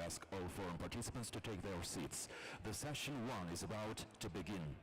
ask all forum participants to take their seats. The session 1 is about to begin.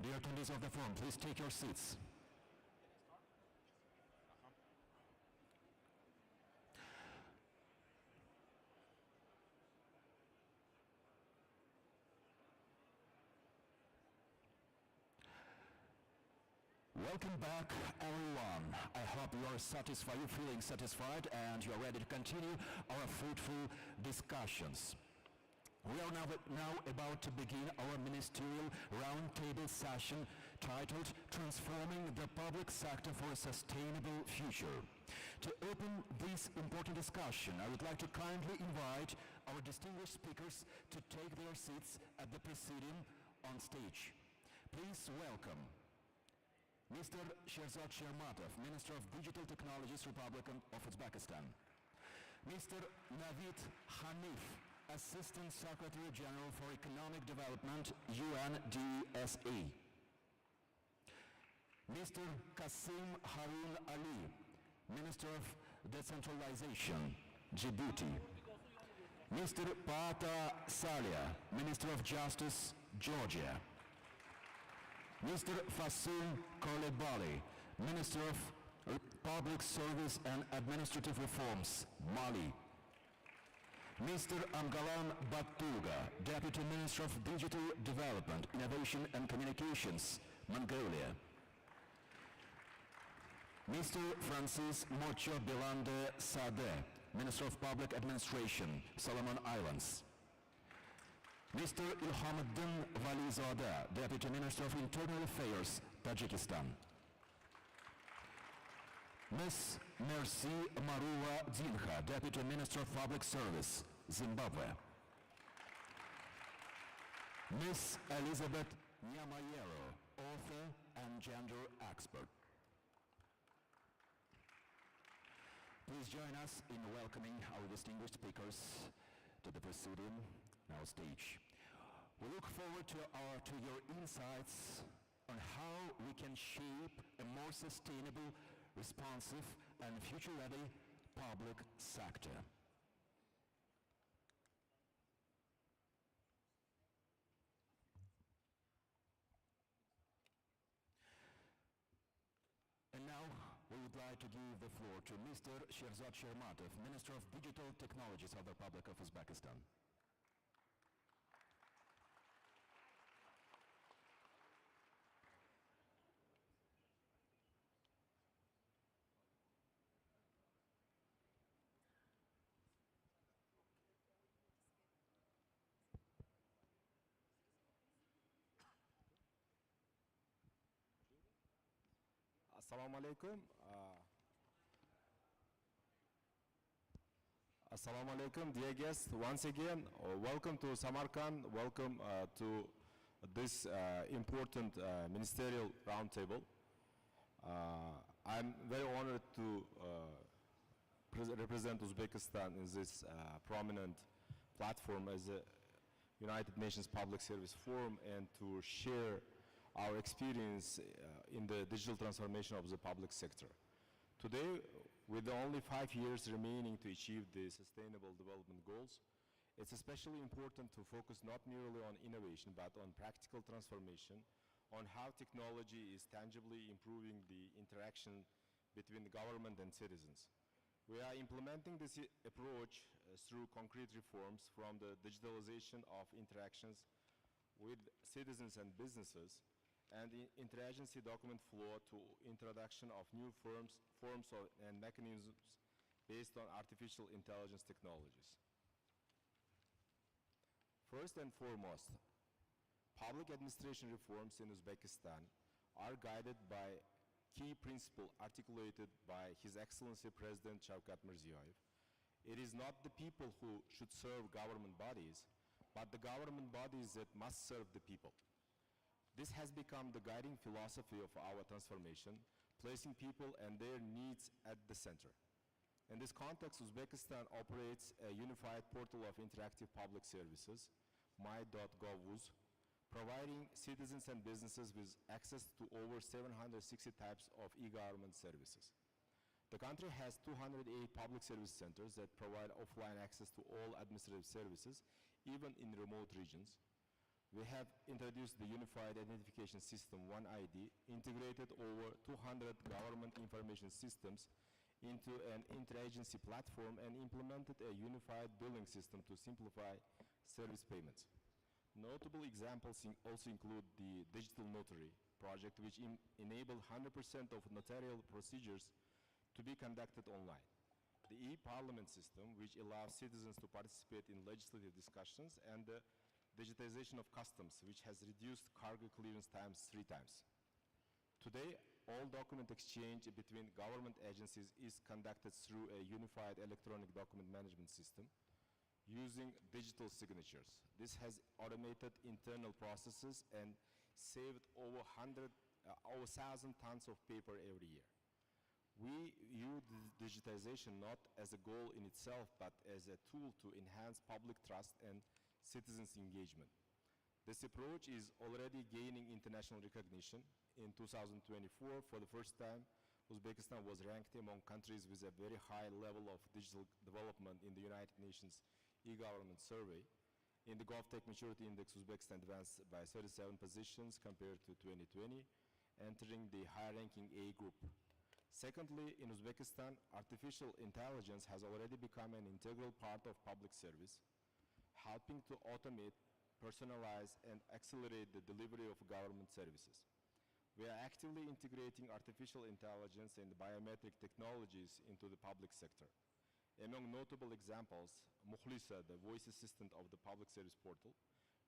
Dear attendees of the forum, please take your seats. Welcome back, everyone. I hope you are satisfied, you're feeling satisfied, and you're ready to continue our fruitful discussions. We are now about to begin our ministerial roundtable session titled Transforming the Public Sector for a Sustainable Future. To open this important discussion, I would like to kindly invite our distinguished speakers to take their seats at the presidium on stage. Please welcome Mr. Sherzad Shermatov, Minister of Digital Technologies, Republic of Uzbekistan. Mr. Navid Hanif, Assistant Secretary General for Economic Development, UNDSA. Mr. Qasim Harun Ali, Minister of Decentralization, Djibouti. Mr. Pata Salia, Minister of Justice, Georgia. Mr. Fasil Kolebali, Minister of Public Service and Administrative Reforms, Mali. Mr. Amgalan Batuga, Deputy Minister of Digital Development, Innovation and Communications, Mongolia. Mr. Francis Mocho Bilande Sadeh, Minister of Public Administration, Solomon Islands. Mr. Ilhamuddin Valizadeh, Deputy Minister of Internal Affairs, Tajikistan. Ms. Mercy Maruwa Dinha, Deputy Minister of Public Service, Zimbabwe. Ms. Elizabeth Nyamayero, author and gender expert. Please join us in welcoming our distinguished speakers to the presidium, our stage. We look forward to your insights on how we can shape a more sustainable, responsive, and future-ready public sector. And now, we would like to give the floor to Mr. Sherzad Shermatov, Minister of Digital Technologies of the Republic of Uzbekistan. Assalamu alaikum. Assalamu alaikum, dear guests. Once again, welcome to Samarkand. Welcome to this important ministerial roundtable. I'm very honored to represent Uzbekistan in this prominent platform as a United Nations Public Service Forum and to share our experience in the digital transformation of the public sector. Today, with only 5 years remaining to achieve the Sustainable Development Goals, it's especially important to focus not merely on innovation, but on practical transformation, on how technology is tangibly improving the interaction between the government and citizens. We are implementing this approach through concrete reforms, from the digitalization of interactions with citizens and businesses, and the interagency document flow to introduction of new forms and mechanisms based on artificial intelligence technologies. First and foremost, public administration reforms in Uzbekistan are guided by key principle articulated by His Excellency President Shavkat Mirziyoyev. It is not the people who should serve government bodies, but the government bodies that must serve the people. This has become the guiding philosophy of our transformation, placing people and their needs at the center. In this context, Uzbekistan operates a unified portal of interactive public services, my.gov.uz, providing citizens and businesses with access to over 760 types of e-government services. The country has 208 public service centers that provide offline access to all administrative services, even in remote regions. We have introduced the Unified Identification System, OneID, integrated over 200 government information systems into an interagency platform and implemented a unified billing system to simplify service payments. Notable examples also include the digital notary project, which enabled 100% of notarial procedures to be conducted online. The e-parliament system, which allows citizens to participate in legislative discussions, and the digitization of customs, which has reduced cargo clearance times 3 times. Today, all document exchange between government agencies is conducted through a unified electronic document management system using digital signatures. This has automated internal processes and saved over 1,000 tons of paper every year. We view digitization not as a goal in itself, but as a tool to enhance public trust and citizens' engagement. This approach is already gaining international recognition. In 2024, for the first time, Uzbekistan was ranked among countries with a very high level of digital development in the United Nations e-government survey. In the GovTech Maturity Index, Uzbekistan advanced by 37 positions compared to 2020, entering the high-ranking A group. Secondly, in Uzbekistan, artificial intelligence has already become an integral part of public service, helping to automate, personalize, and accelerate the delivery of government services. We are actively integrating artificial intelligence and biometric technologies into the public sector. Among notable examples, Mukhlisa, the voice assistant of the public service portal,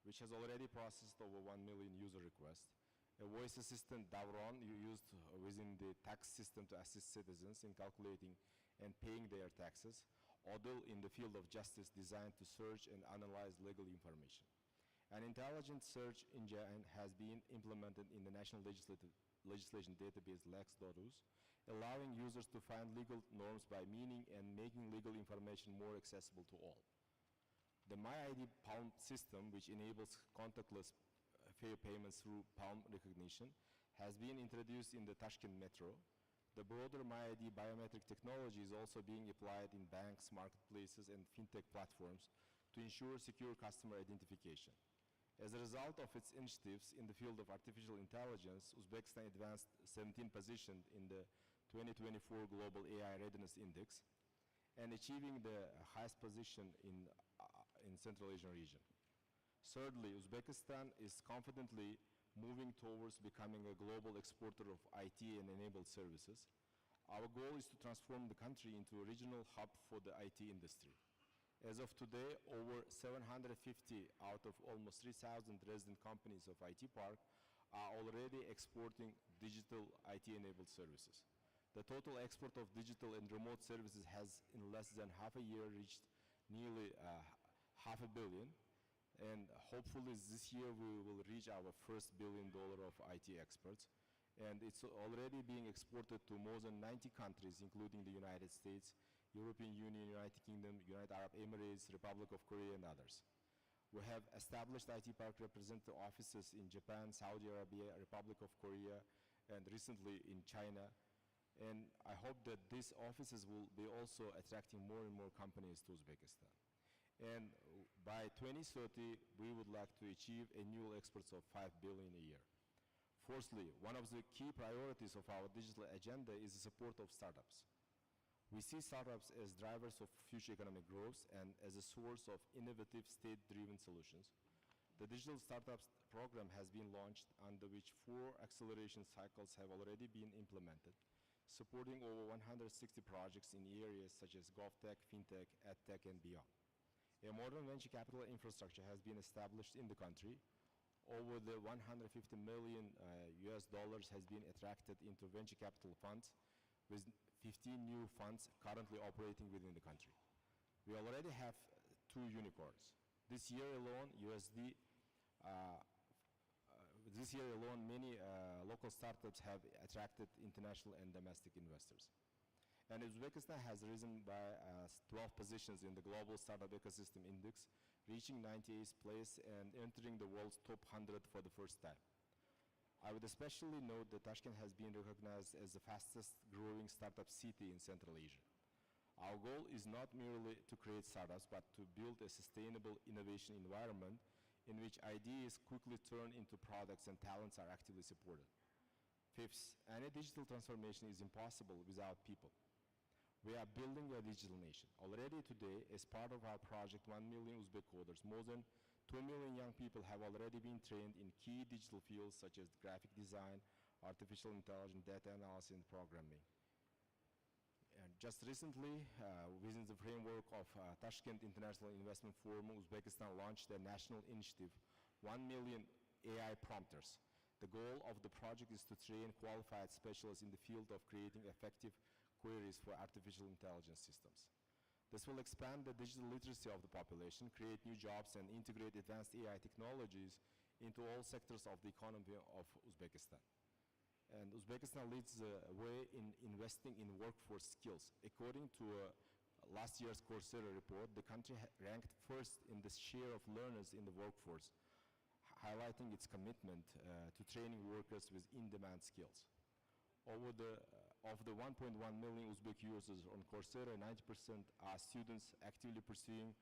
which has already processed over 1 million user requests, a voice assistant Davron used within the tax system to assist citizens in calculating and paying their taxes, Odil in the field of justice designed to search and analyze legal information. An intelligent search engine has been implemented in the National Legislation Database Lex.us, allowing users to find legal norms by meaning and making legal information more accessible to all. The MyID Palm system, which enables contactless fair payments through palm recognition, has been introduced in the Tashkent Metro. The broader MyID biometric technology is also being applied in banks, marketplaces, and fintech platforms to ensure secure customer identification. As a result of its initiatives in the field of artificial intelligence, Uzbekistan advanced 17 positions in the 2024 Global AI Readiness Index and achieving the highest position in Central Asian region. Thirdly, Uzbekistan is confidently moving towards becoming a global exporter of IT and enabled services. Our goal is to transform the country into a regional hub for the IT industry. As of today, over 750 out of almost 3,000 resident companies of IT Park are already exporting digital IT-enabled services. The total export of digital and remote services has, in less than half a year, reached nearly $500 million. And hopefully this year we will reach our first $1 billion of IT exports. And it's already being exported to more than 90 countries, including the United States, European Union, United Kingdom, United Arab Emirates, Republic of Korea, and others. We have established IT Park representative offices in Japan, Saudi Arabia, Republic of Korea, and recently in China. And I hope that these offices will be also attracting more and more companies to Uzbekistan. And by 2030, we would like to achieve annual exports of $5 billion a year. Fourthly, one of the key priorities of our digital agenda is the support of startups. We see startups as drivers of future economic growth and as a source of innovative state-driven solutions. The Digital Startups Program has been launched, under which 4 acceleration cycles have already been implemented, supporting over 160 projects in areas such as GovTech, FinTech, EdTech, and beyond. A modern venture capital infrastructure has been established in the country. Over the $150 million US dollars has been attracted into venture capital funds, with 15 new funds currently operating within the country. We already have 2 unicorns. This year alone, many local startups have attracted international and domestic investors. And Uzbekistan has risen by 12 positions in the Global Startup Ecosystem Index, reaching 98th place and entering the world's top 100 for the first time. I would especially note that Tashkent has been recognized as the fastest growing startup city in Central Asia. Our goal is not merely to create startups, but to build a sustainable innovation environment in which ideas quickly turn into products and talents are actively supported. Fifth, any digital transformation is impossible without people. We are building a digital nation. Already today, as part of our project 1 million Uzbek coders, more than 2 million young people have already been trained in key digital fields such as graphic design, artificial intelligence, data analysis, and programming. And just recently, within the framework of Tashkent International Investment Forum, Uzbekistan launched a national initiative, 1 million AI prompters. The goal of the project is to train qualified specialists in the field of creating effective queries for artificial intelligence systems. This will expand the digital literacy of the population, create new jobs, and integrate advanced AI technologies into all sectors of the economy of Uzbekistan. And Uzbekistan leads the way in investing in workforce skills. According to last year's Coursera report, the country ranked first in the share of learners in the workforce, highlighting its commitment to training workers with in-demand skills. Of the 1.1 million Uzbek users on Coursera, 90% are students actively pursuing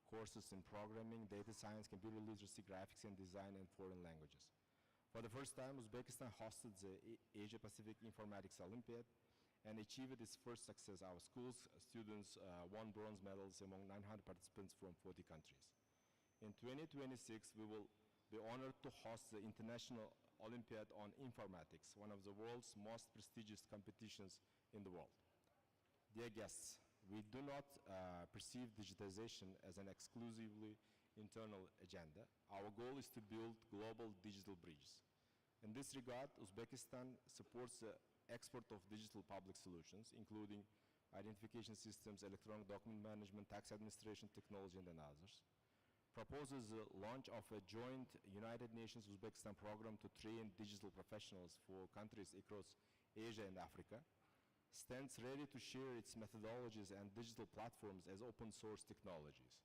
courses in programming, data science, computer literacy, graphics and design, and foreign languages. For the first time, Uzbekistan hosted the Asia-Pacific Informatics Olympiad and achieved its first success. Our school's students won bronze medals among 900 participants from 40 countries. In 2026, we will be honored to host the International Olympiad on Informatics, one of the world's most prestigious competitions in the world. Dear guests, we do not perceive digitization as an exclusively internal agenda. Our goal is to build global digital bridges. In this regard, Uzbekistan supports the export of digital public solutions, including identification systems, electronic document management, tax administration technology, and others. Proposes the launch of a joint United Nations Uzbekistan program to train digital professionals for countries across Asia and Africa. Stands ready to share its methodologies and digital platforms as open source technologies.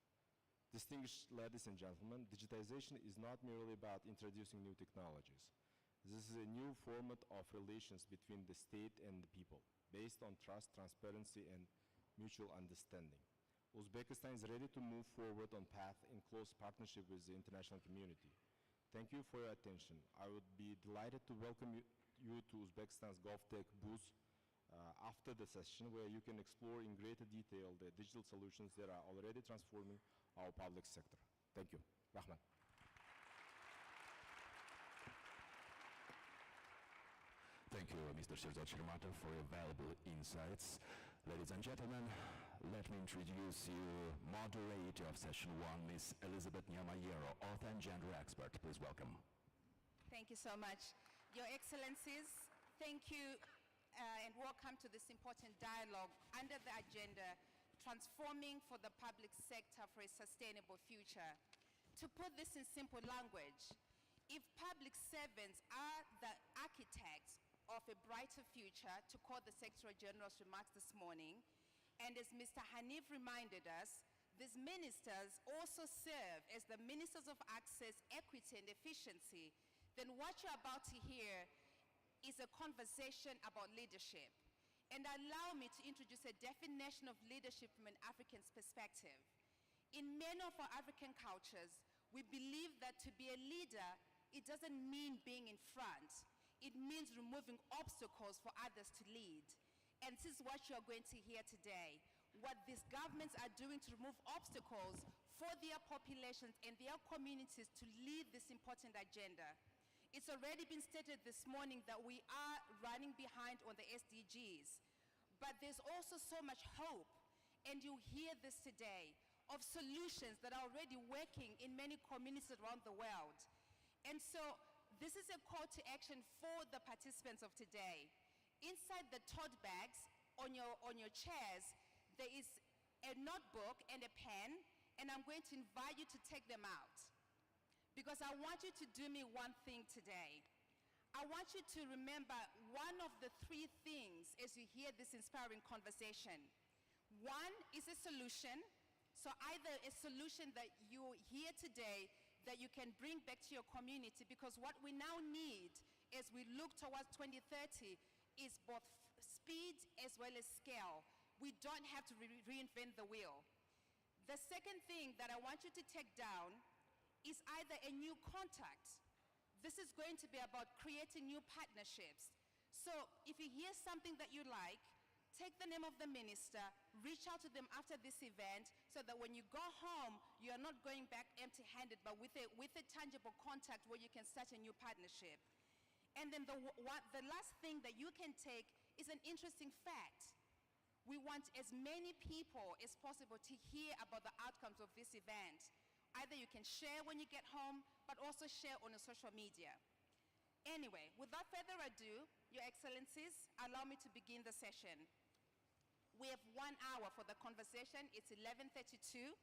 Distinguished ladies and gentlemen, digitization is not merely about introducing new technologies. This is a new format of relations between the state and the people, based on trust, transparency, and mutual understanding. Uzbekistan is ready to move forward on path in close partnership with the international community. Thank you for your attention. I would be delighted to welcome you to Uzbekistan's GovTech booth after the session, where you can explore in greater detail the digital solutions that are already transforming our public sector. Thank you. Rahman. Thank you, Mr. Sherzad Shirmatov, for your valuable insights. Ladies and gentlemen, let me introduce you moderator of session 1, Ms. Elizabeth Nyamayero, author and gender expert. Please welcome. Thank you so much. Your Excellencies, thank you and welcome to this important dialogue under the agenda, Transforming for the Public Sector for a Sustainable Future. To put this in simple language, if public servants are the architects of a brighter future, to quote the Secretary General's remarks this morning, and as Mr. Hanif reminded us, these ministers also serve as the ministers of access, equity, and efficiency, then what you're about to hear is a conversation about leadership. And allow me to introduce a definition of leadership from an African's perspective. In many of our African cultures, we believe that to be a leader, it doesn't mean being in front. It means removing obstacles for others to lead. And this is what you're going to hear today. What these governments are doing to remove obstacles for their populations and their communities to lead this important agenda. It's already been stated this morning that we are running behind on the SDGs, but there's also so much hope, and you hear this today, of solutions that are already working in many communities around the world. And so this is a call to action for the participants of today. Inside the tote bags on your chairs, there is a notebook and a pen, and I'm going to invite you to take them out. Because I want you to do me one thing today. I want you to remember one of the three things as you hear this inspiring conversation. One is a solution. So either a solution that you hear today that you can bring back to your community, because what we now need as we look towards 2030 is both speed as well as scale. We don't have to reinvent the wheel. The second thing that I want you to take down is either a new contact. This is going to be about creating new partnerships. So if you hear something that you like, take the name of the minister, reach out to them after this event so that when you go home, you are not going back empty-handed, but with a tangible contact where you can start a new partnership. And then the last thing that you can take is an interesting fact. We want as many people as possible to hear about the outcomes of this event. Either you can share when you get home, but also share on your social media. Anyway, without further ado, Your Excellencies, allow me to begin the session. We have 1 hour for the conversation. It's 11:32.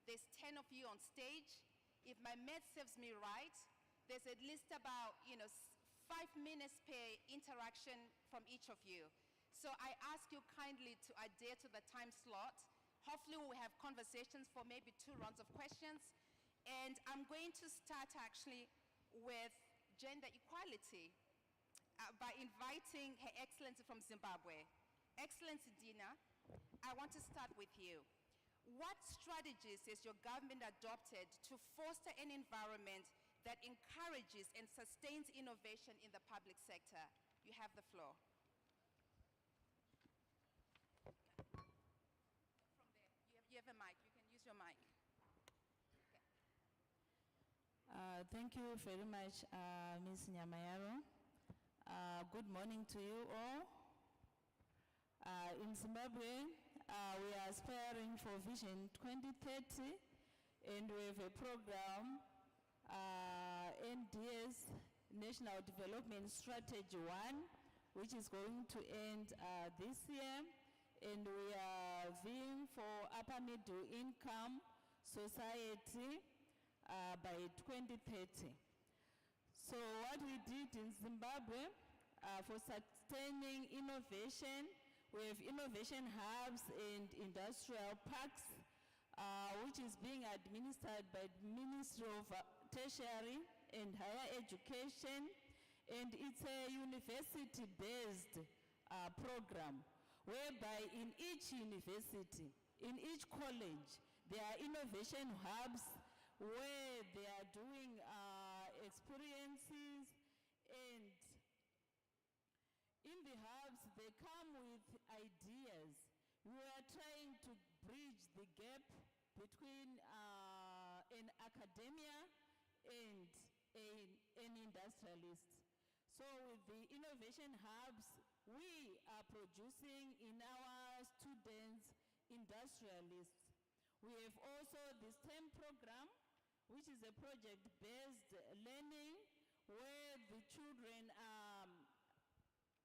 There's 10 of you on stage. If my math serves me right, there's at least about 5 minutes per interaction from each of you. So I ask you kindly to adhere to the time slot. Hopefully we'll have conversations for maybe 2 rounds of questions. And I'm going to start actually with gender equality by inviting Her Excellency from Zimbabwe. Excellency Dina, I want to start with you. What strategies has your government adopted to foster an environment that encourages and sustains innovation in the public sector? You have the floor. From there, you have a mic. You can use your mic. Thank you very much, Ms. Nyamayaro. Good morning to you all. In Zimbabwe, we are aspiring for Vision 2030, and we have a program, NDS, National Development Strategy 1, which is going to end this year, and we are vying for upper middle income society by 2030. So what we did in Zimbabwe for sustaining innovation, we have innovation hubs and industrial parks, which is being administered by the Ministry of Tertiary and Higher Education, and it's a university-based program, whereby in each university, in each college, there are innovation hubs where they are doing experiences, and in the hubs, they come with ideas. We are trying to bridge the gap between an academia and an industrialist. So with the innovation hubs, we are producing in our students industrialists. We have also the STEM program, which is a project-based learning where the children are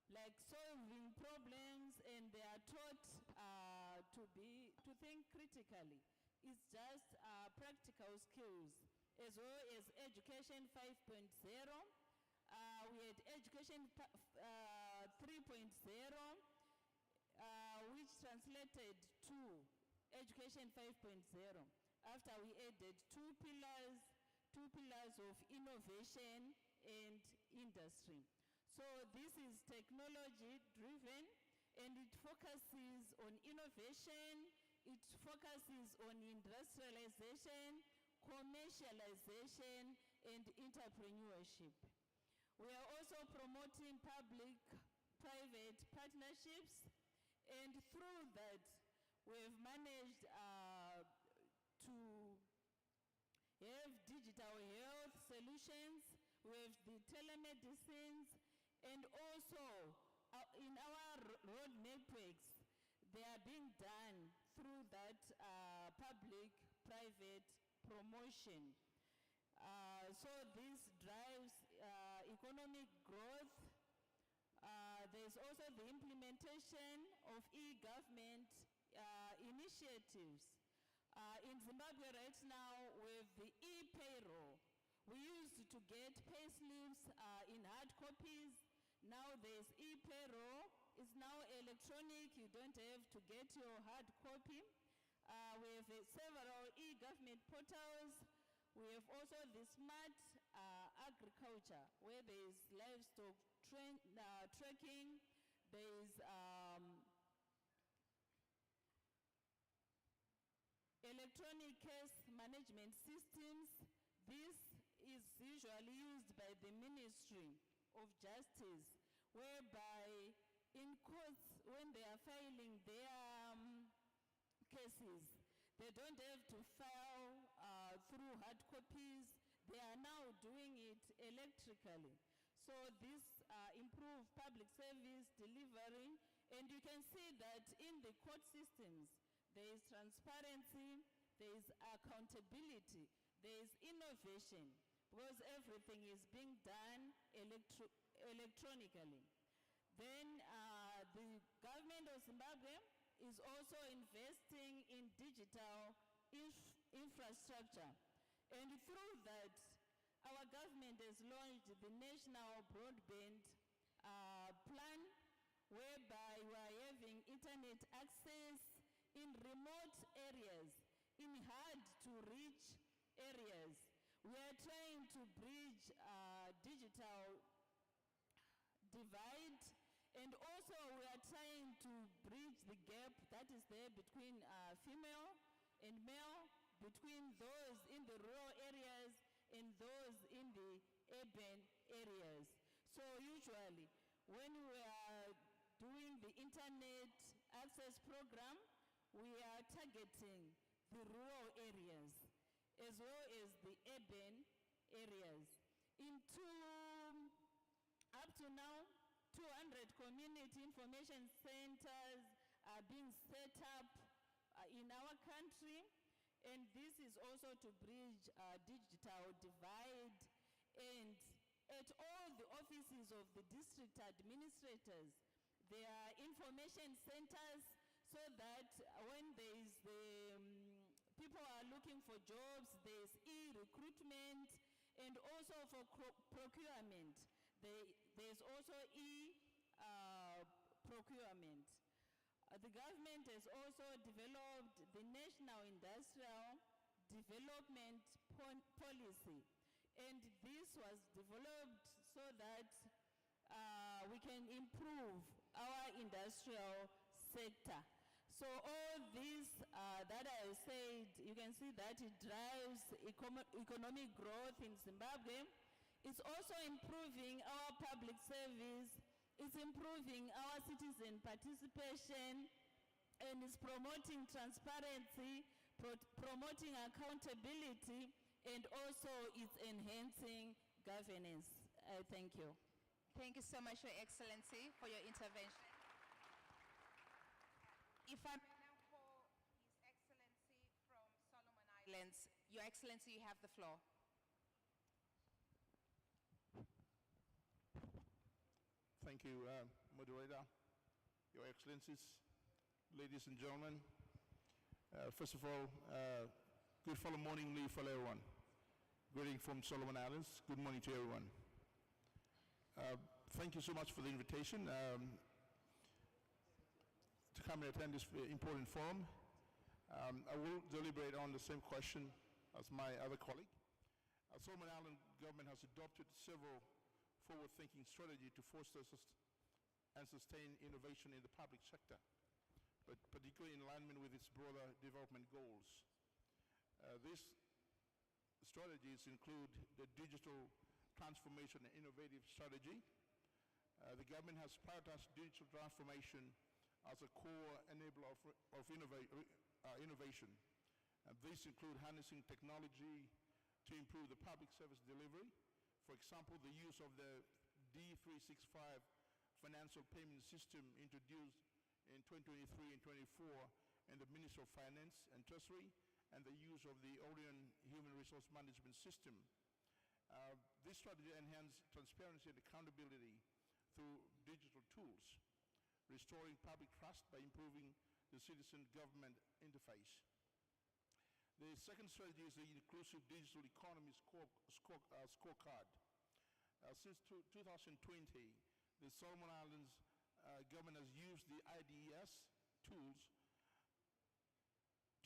like solving problems and they are taught to think critically. It's just practical skills, as well as Education 5.0. We had Education 3.0, which translated to Education 5.0. After we added two pillars of innovation and industry. So this is technology driven, and it focuses on innovation, it focuses on industrialization, commercialization, and entrepreneurship. We are also promoting public-private partnerships, and through that, we have managed to have digital health solutions, we have the telemedicines, and also in our road networks, they are being done through that public-private promotion. So this drives economic growth. There's also the implementation of e-government initiatives. In Zimbabwe right now, with the e-payroll, we used to get pay slips in hard copies. Now there's e-payroll. It's now electronic. You don't have to get your hard copy. We have several e-government portals. We have also the smart agriculture, where there is livestock tracking. There is electronic case management systems. This usually used by the Ministry of Justice, whereby in courts, when they are filing their cases, they don't have to file through hard copies. They are now doing it electrically. So this improves public service delivery, and you can see that in the court systems, there is transparency, there is accountability, there is innovation, because everything is being done electronically. Then the government of Zimbabwe is also investing in digital infrastructure. And through that, our government has launched the National Broadband Plan, whereby we are having internet access in remote areas, in hard to reach areas. We are trying to bridge digital divide, and also we are trying to bridge the gap that is there between female and male, between those in the rural areas and those in the urban areas. So usually, when we are doing the internet access program, we are targeting the rural areas as well as the urban areas. Up to now, 200 community information centers are being set up in our country, and this is also to bridge digital divide. And at all the offices of the district administrators, there are information centers, so that when there is people are looking for jobs, there's e-recruitment, and also for procurement. There's also e-procurement. The government has also developed the National Industrial Development Policy, and this was developed so that we can improve our industrial sector. So all this that I have said, you can see that it drives economic growth in Zimbabwe. It's also improving our public service, it's improving our citizen participation, and it's promoting transparency, promoting accountability, and also it's enhancing governance. Thank you. Thank you so much, Your Excellency, for your intervention. If I may now call His Excellency from Solomon Islands. Your Excellency, you have the floor. Thank you, Moderator, Your Excellencies, ladies and gentlemen. First of all, good follow morning leave for everyone. Greeting from Solomon Islands. Good morning to everyone. Thank you so much for the invitation to come and attend this important forum. I will deliberate on the same question as my other colleague. Solomon Island government has adopted several forward-thinking strategies to foster and sustain innovation in the public sector, but particularly in alignment with its broader development goals. These strategies include the digital transformation and innovative strategy. The government has prioritized digital transformation as a core enabler of innovation. These include harnessing technology to improve the public service delivery. For example, the use of the D365 financial payment system introduced in 2023 and 24 in the Ministry of Finance and Treasury, and the use of the Orion Human Resource Management System. This strategy enhances transparency and accountability through digital tools, restoring public trust by improving the citizen-government interface. The second strategy is the Inclusive Digital Economy Scorecard. Since 2020, the Solomon Islands government has used the IDES tools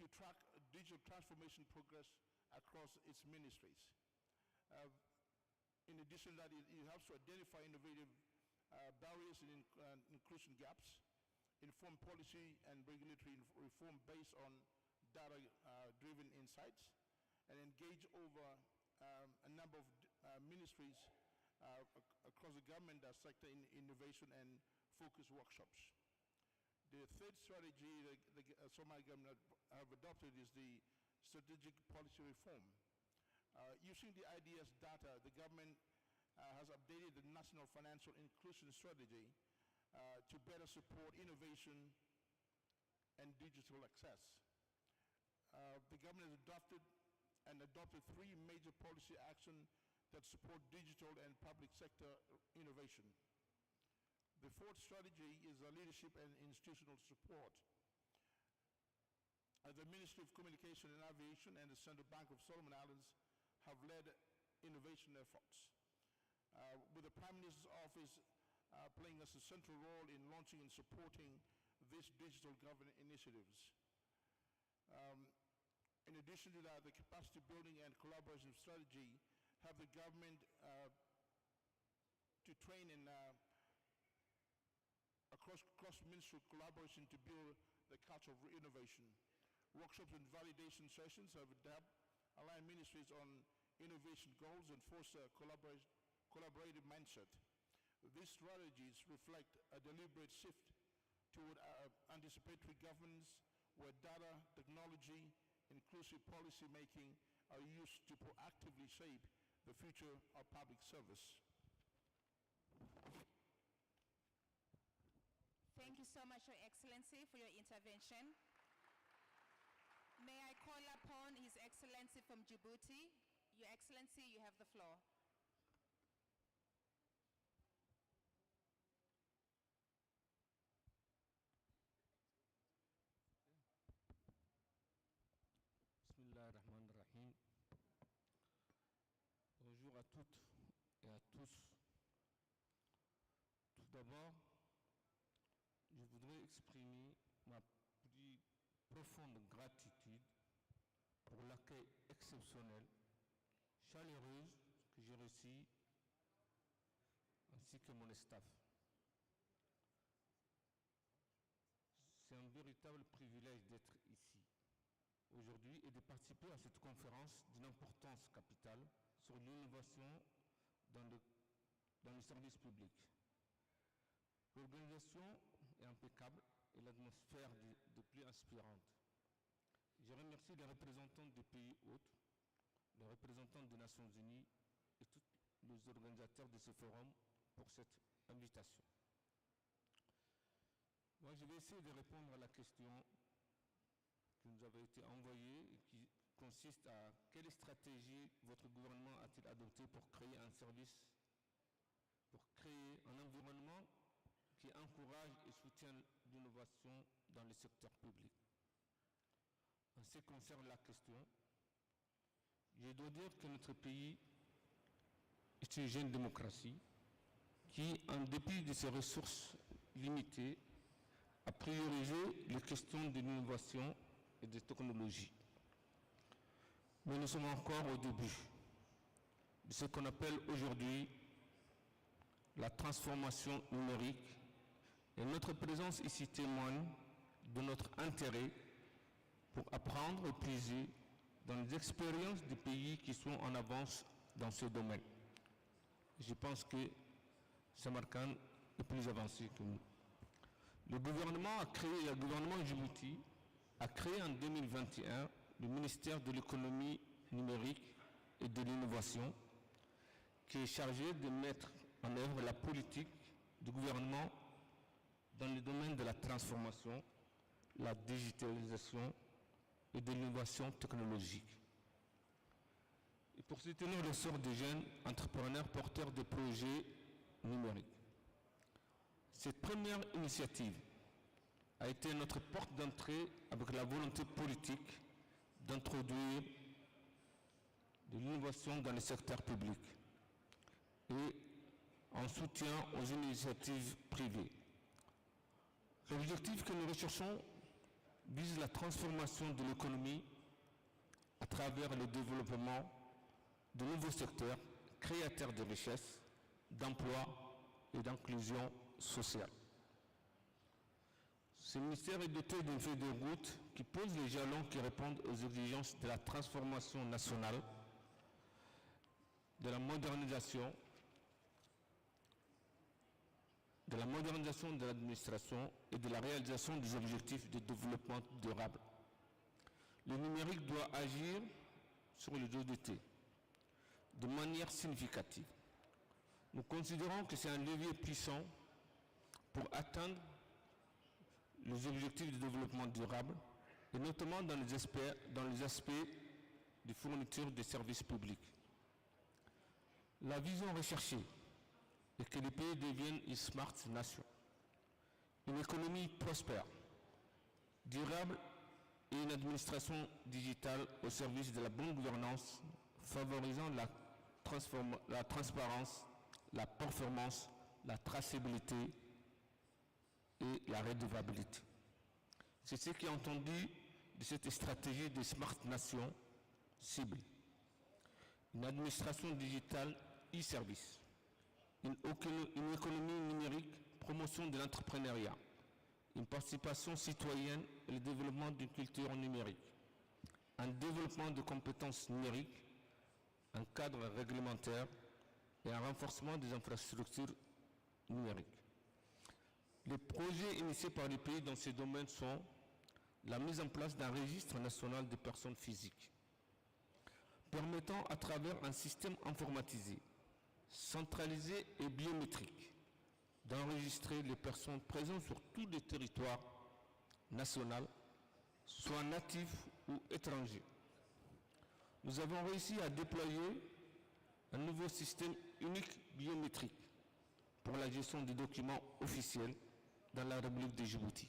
to track digital transformation progress across its ministries. In addition to that, it helps to identify innovative barriers and inclusion gaps, inform policy and regulatory reform based on data-driven insights, and engage over a number of ministries across the government sector in innovation and focus workshops. The third strategy the Somali government have adopted is the strategic policy reform. Using the IDS data, the government has updated the National Financial Inclusion Strategy to better support innovation and digital access. The government has adopted 3 major policy actions that support digital and public sector innovation. The fourth strategy is leadership and institutional support. The Ministry of Communication and Aviation and the Central Bank of Solomon Islands have led innovation efforts, with the Prime Minister's Office playing a central role in launching and supporting these digital government initiatives. In addition to that, the capacity building and collaboration strategy have the government to train in cross-ministerial collaboration to build the culture of innovation. Workshops and validation sessions have aligned ministries on innovation goals and foster collaborative mindset. These strategies reflect a deliberate shift toward anticipatory governance where data, technology, inclusive policy making are used to proactively shape the future of public service. Thank you so much, Your Excellency, for your intervention. May I call upon His Excellency from Djibouti. Your Excellency, you have the floor. Bismillahirrahmanirrahim. Bonjour à toutes et à tous. Tout d'abord, je voudrais exprimer ma plus profonde gratitude pour l'accueil exceptionnel, chaleureux que j'ai reçu, ainsi que mon staff. C'est un véritable privilège d'être ici aujourd'hui et de participer à cette conférence d'une importance capitale sur l'innovation dans le service public. L'organisation est impeccable et l'atmosphère de plus inspirante. Je remercie les représentants des pays hôtes, les représentants des Nations Unies et tous les organisateurs de ce forum pour cette invitation. Moi, je vais essayer de répondre à la question qui nous avait été envoyée et qui consiste à quelle stratégie votre gouvernement a-t-il adopté pour créer un service, pour créer un environnement qui encourage et soutient l'innovation dans le secteur public. En ce qui concerne la question, je dois dire que notre pays est une jeune démocratie qui, en dépit de ses ressources limitées, a priorisé les questions de l'innovation et de technologie. Mais nous sommes encore au début de ce qu'on appelle aujourd'hui la transformation numérique et notre présence ici témoigne de notre intérêt pour apprendre et puiser dans les expériences des pays qui sont en avance dans ce domaine. Je pense que Samarkand est plus avancé que nous. Le gouvernement Djibouti a créé en 2021 le ministère de l'économie numérique et de l'innovation qui est chargé de mettre en œuvre la politique du gouvernement dans le domaine de la transformation, la digitalisation et de l'innovation technologique. Et pour soutenir le sort des jeunes entrepreneurs porteurs de projets numériques. Cette première initiative a été notre porte d'entrée avec la volonté politique d'introduire de l'innovation dans le secteur public et en soutien aux initiatives privées. L'objectif que nous recherchons vise la transformation de l'économie à travers le développement de nouveaux secteurs créateurs de richesses, d'emplois et d'inclusion sociale. Ce ministère est doté d'une feuille de route qui pose les jalons qui répondent aux exigences de la transformation nationale de la modernisation de l'administration et de la réalisation des objectifs de développement durable. Le numérique doit agir sur les ODT de manière significative. Nous considérons que c'est un levier puissant pour atteindre les objectifs de développement durable, et notamment dans les aspects de fourniture des services publics. La vision recherchée est que les pays deviennent une smart nation, une économie prospère, durable et une administration digitale au service de la bonne gouvernance, favorisant la transparence, la performance, la traçabilité et la redevabilité. C'est ce qui est entendu de cette stratégie de Smart Nation cible. Une administration digitale e-service, une économie numérique, promotion de l'entrepreneuriat, une participation citoyenne et le développement d'une culture numérique, un développement de compétences numériques, un cadre réglementaire et un renforcement des infrastructures numériques. Les projets initiés par les pays dans ces domaines sont la mise en place d'un registre national des personnes physiques, permettant à travers un système informatisé, centralisé et biométrique, d'enregistrer les personnes présentes sur tous les territoires nationaux, soit natifs ou étrangers. Nous avons réussi à déployer un nouveau système unique biométrique pour la gestion des documents officiels dans la République de Djibouti.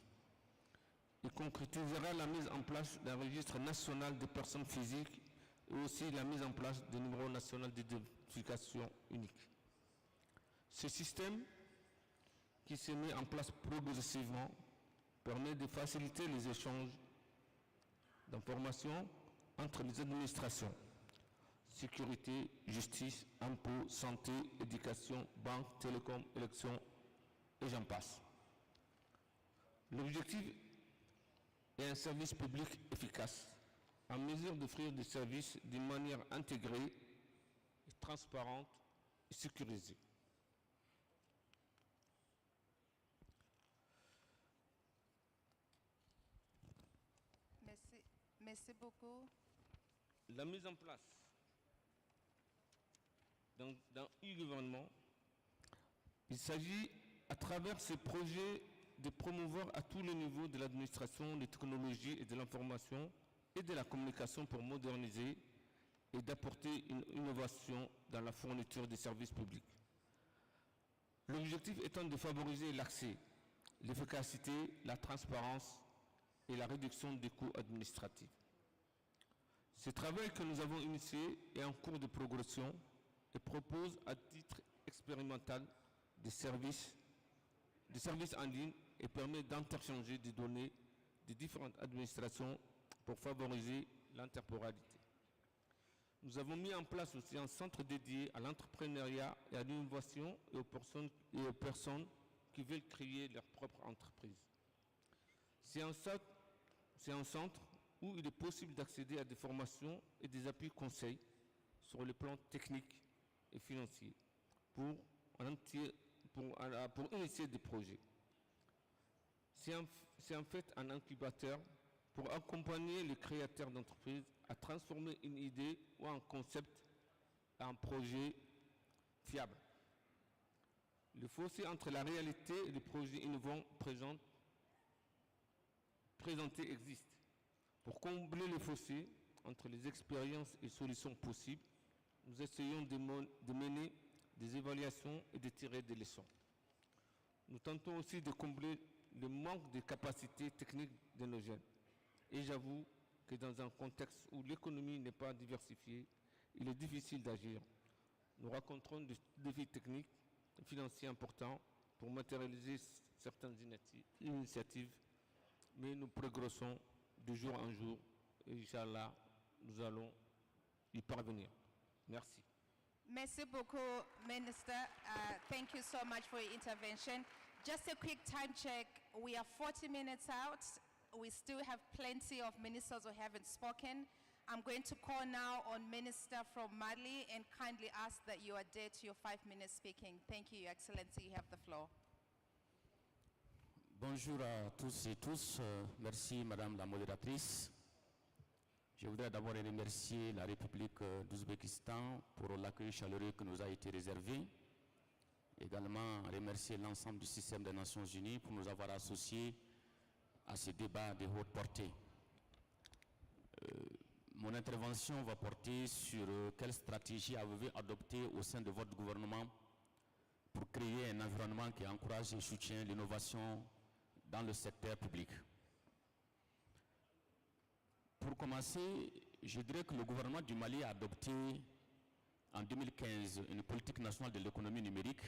Il concrétisera la mise en place d'un registre national des personnes physiques et aussi la mise en place du numéro national d'identification unique. Ce système, qui se met en place progressivement, permet de faciliter les échanges d'informations entre les administrations, sécurité, justice, impôts, santé, éducation, banque, télécom, élections, et j'en passe. L'objectif est un service public efficace, en mesure d'offrir des services d'une manière intégrée, transparente et sécurisée. Merci beaucoup. La mise en place dans e-gouvernement, il s'agit à travers ces projets de promouvoir à tous les niveaux de l'administration, des technologies et de l'information et de la communication pour moderniser et d'apporter une innovation dans la fourniture des services publics. L'objectif étant de favoriser l'accès, l'efficacité, la transparence et la réduction des coûts administratifs. Ce travail que nous avons initié est en cours de progression et propose à titre expérimental des services en ligne et permet d'interchanger des données des différentes administrations pour favoriser l'interporalité. Nous avons mis en place aussi un centre dédié à l'entrepreneuriat et à l'innovation et aux personnes qui veulent créer leur propre entreprise. C'est un centre où il est possible d'accéder à des formations et des appuis conseils sur le plan technique et financier pour initier des projets. C'est en fait un incubateur pour accompagner les créateurs d'entreprises à transformer une idée ou un concept en projet fiable. Le fossé entre la réalité et les projets innovants présentés existe. Pour combler le fossé entre les expériences et solutions possibles, nous essayons de mener des évaluations et de tirer des leçons. Nous tentons aussi de combler le manque de capacités techniques de nos jeunes. Et j'avoue que dans un contexte où l'économie n'est pas diversifiée, il est difficile d'agir. Nous rencontrons des défis techniques et financiers importants pour matérialiser certaines initiatives, mais nous progressons de jour en jour et Inch'Allah, nous allons y parvenir. Merci. Merci beaucoup, Minister. Thank you so much for your intervention. Just a quick time check. We are 40 minutes out. We still have plenty of ministers who haven't spoken. I'm going to call now on Minister from Mali and kindly ask that you adhere to your 5 minutes speaking. Thank you, Your Excellency. You have the floor. Bonjour à tous et tous. Merci, Madame la modératrice. Je voudrais d'abord remercier la République d'Ouzbékistan pour l'accueil chaleureux qui nous a été réservé. Également remercier l'ensemble du système des Nations Unies pour nous avoir associés à ce débat de haute portée. Mon intervention va porter sur quelle stratégie avez-vous adoptée au sein de votre gouvernement pour créer un environnement qui encourage et soutient l'innovation dans le secteur public. Pour commencer, je dirais que le gouvernement du Mali a adopté en 2015 une politique nationale de l'économie numérique.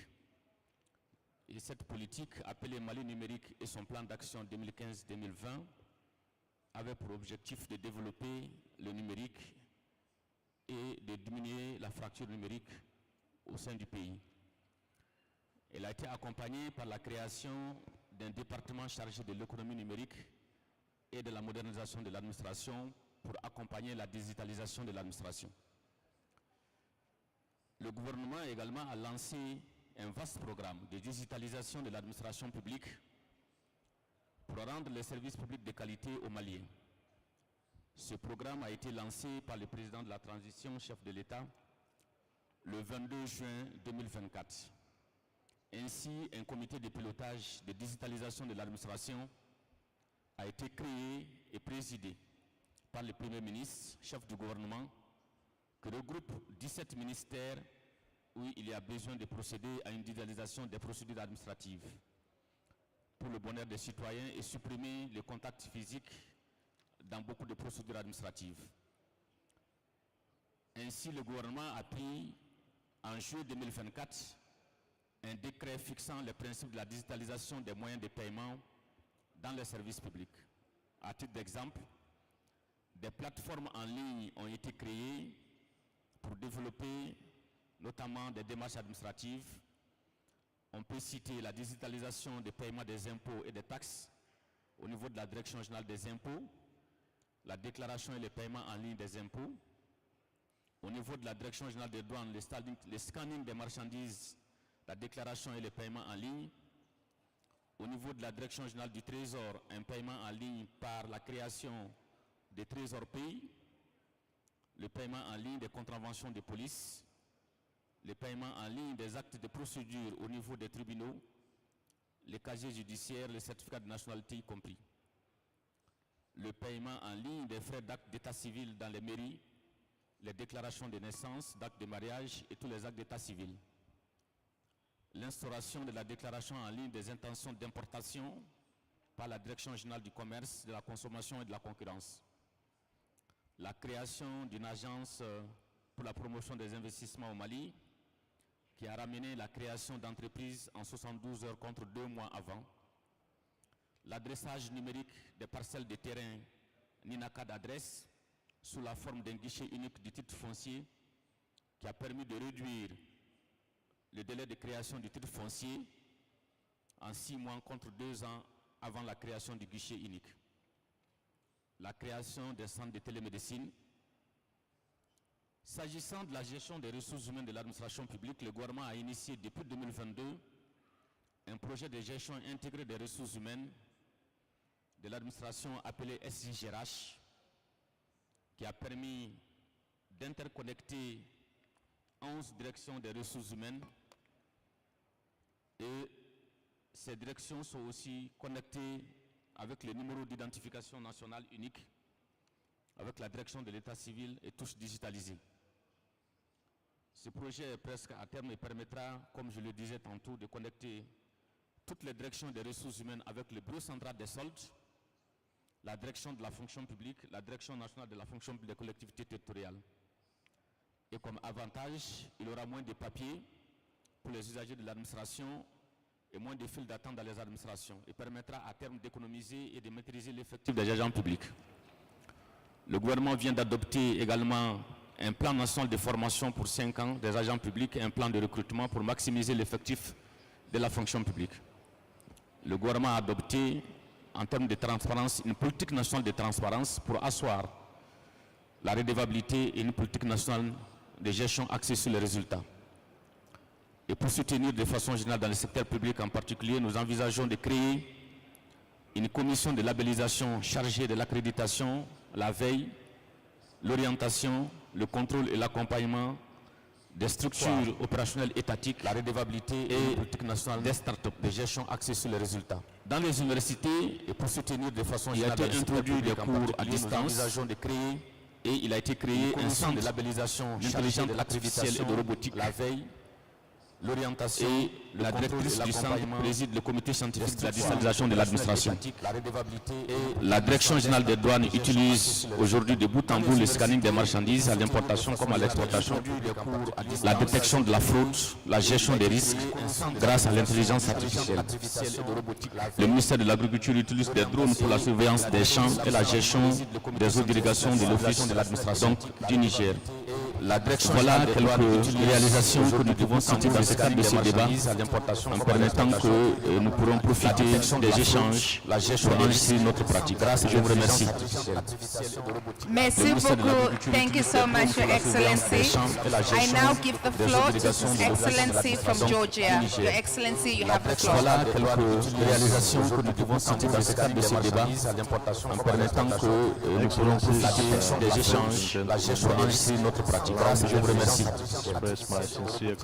Et cette politique, appelée Mali numérique et son plan d'action 2015-2020, avait pour objectif de développer le numérique et de diminuer la fracture numérique au sein du pays. Elle a été accompagnée par la création d'un département chargé de l'économie numérique et de la modernisation de l'administration pour accompagner la digitalisation de l'administration. Le gouvernement également a lancé un vaste programme de digitalisation de l'administration publique pour rendre les services publics de qualité aux Maliens. Ce programme a été lancé par le président de la transition, chef de l'État, le 22 juin 2024. Ainsi, un comité de pilotage de digitalisation de l'administration a été créé et présidé par le Premier ministre, chef du gouvernement, qui regroupe 17 ministères où il y a besoin de procéder à une digitalisation des procédures administratives pour le bonheur des citoyens et supprimer les contacts physiques dans beaucoup de procédures administratives. Ainsi, le gouvernement a pris en juillet 2024 un décret fixant les principes de la digitalisation des moyens de paiement dans les services publics. À titre d'exemple, des plateformes en ligne ont été créées pour développer notamment des démarches administratives. On peut citer la digitalisation des paiements des impôts et des taxes au niveau de la Direction générale des impôts, la déclaration et les paiements en ligne des impôts. Au niveau de la Direction générale des douanes, le scanning des marchandises, la déclaration et les paiements en ligne. Au niveau de la Direction générale du Trésor, un paiement en ligne par la création des trésors pays, le paiement en ligne des contraventions de police, le paiement en ligne des actes de procédure au niveau des tribunaux, les casiers judiciaires, les certificats de nationalité y compris. Le paiement en ligne des frais d'actes d'état civil dans les mairies, les déclarations de naissance, d'actes de mariage et tous les actes d'état civil. L'instauration de la déclaration en ligne des intentions d'importation par la Direction générale du commerce, de la consommation et de la concurrence. La création d'une agence pour la promotion des investissements au Mali, qui a ramené la création d'entreprises en 72 heures contre 2 mois avant. L'adressage numérique des parcelles de terrain Ninaka d'adresse sous la forme d'un guichet unique du titre foncier qui a permis de réduire le délai de création du titre foncier en 6 mois contre 2 ans avant la création du guichet unique. La création des centres de télémédecine. S'agissant de la gestion des ressources humaines de l'administration publique, le gouvernement a initié depuis 2022 un projet de gestion intégrée des ressources humaines de l'administration appelé SIGRH, qui a permis d'interconnecter 11 directions des ressources humaines et ces directions sont aussi connectées avec le numéro d'identification nationale unique, avec la direction de l'état civil et tous digitalisés. Ce projet est presque à terme et permettra, comme je le disais tantôt, de connecter toutes les directions des ressources humaines avec le bureau central des soldes, la direction de la fonction publique, la direction nationale de la fonction publique des collectivités territoriales. Et comme avantage, il y aura moins de papiers pour les usagers de l'administration et moins de files d'attente dans les administrations et permettra à terme d'économiser et de maîtriser l'effectif des agents publics. Le gouvernement vient d'adopter également un plan national de formation pour 5 ans des agents publics et un plan de recrutement pour maximiser l'effectif de la fonction publique. Le gouvernement a adopté, en termes de transparence, une politique nationale de transparence pour asseoir la redevabilité et une politique nationale de gestion axée sur les résultats. Et pour soutenir de façon générale dans le secteur public en particulier, nous envisageons de créer une commission de labellisation chargée de l'accréditation, la veille, l'orientation, le contrôle et l'accompagnement des structures opérationnelles étatiques, la redevabilité et la politique nationale des startups de gestion axée sur les résultats. Dans les universités, et pour soutenir de façon générale, il a été introduit des cours à distance. Nous envisageons de créer, et il a été créé un centre de labellisation d'intelligence artificielle et de robotique, la veille, l'orientation et la directrice du centre préside le comité scientifique de la digitalisation de l'administration. La direction générale des douanes utilise aujourd'hui de bout en bout le scanning des marchandises à l'importation comme à l'exportation, la détection de la fraude, la gestion des risques grâce à l'intelligence artificielle. Le ministère de l'Agriculture utilise des drones pour la surveillance des champs et la gestion des eaux d'irrigation de l'Office de l'administration du Niger. Voilà quelques réalisations que nous devons sentir dans ce cadre de ce débat en permettant que nous pourrons profiter des échanges pour enrichir notre pratique. Je vous remercie. Merci beaucoup. Thank you so much, Your Excellency. I now give the floor to His Excellency from Georgia. Your Excellency, you have the floor. Voilà quelques réalisations que nous devons sentir dans ce cadre de ce débat en permettant que nous pourrons profiter des échanges pour enrichir notre pratique. Je vous remercie.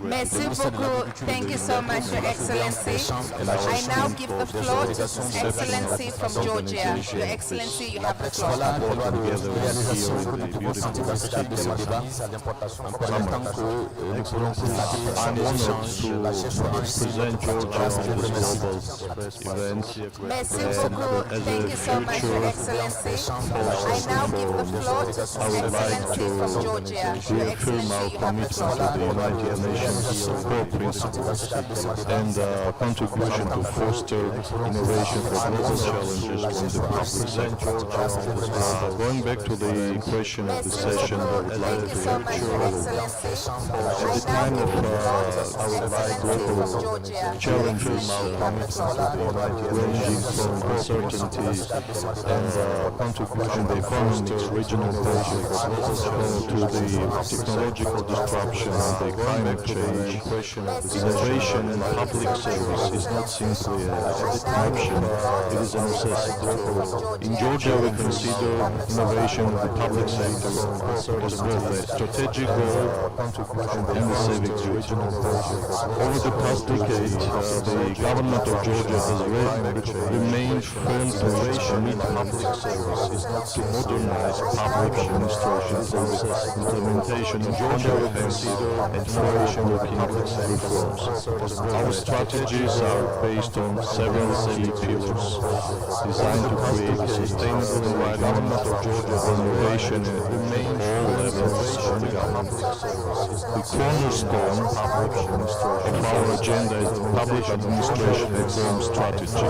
Merci beaucoup. Thank you so much, Your Excellency. I now give the floor to His Excellency from Georgia. Your Excellency, you have the floor. Voilà quelques réalisations que nous devons sentir dans ce cadre de ce débat en permettant que nous pourrons profiter des échanges pour enrichir notre pratique. Je vous remercie. Merci beaucoup. Thank you so much, Your Excellency. I now give the floor to His Excellency from Georgia. Your Reaffirm our commitment to the United Nations core principles and contribution to foster innovation for global challenges on the public sector. Going back to the question of the session, I would like to ensure at the time of our global challenges ranging from uncertainty and contribution to economics, regional projects, to the technological disruption and the climate change, innovation in public service is not simply an option, it is a necessity. In Georgia, we consider innovation in the public sector as both a strategic goal and a civic duty. Over the past decade, the government of Georgia has remained firm to meet public services, to modernize public administration services, implementation in Georgia will consider and forward-looking reforms. Our strategies are based on several key pillars designed to create a sustainable environment of Georgia innovation at all levels of the government. The cornerstone of our agenda is the public administration reform strategy,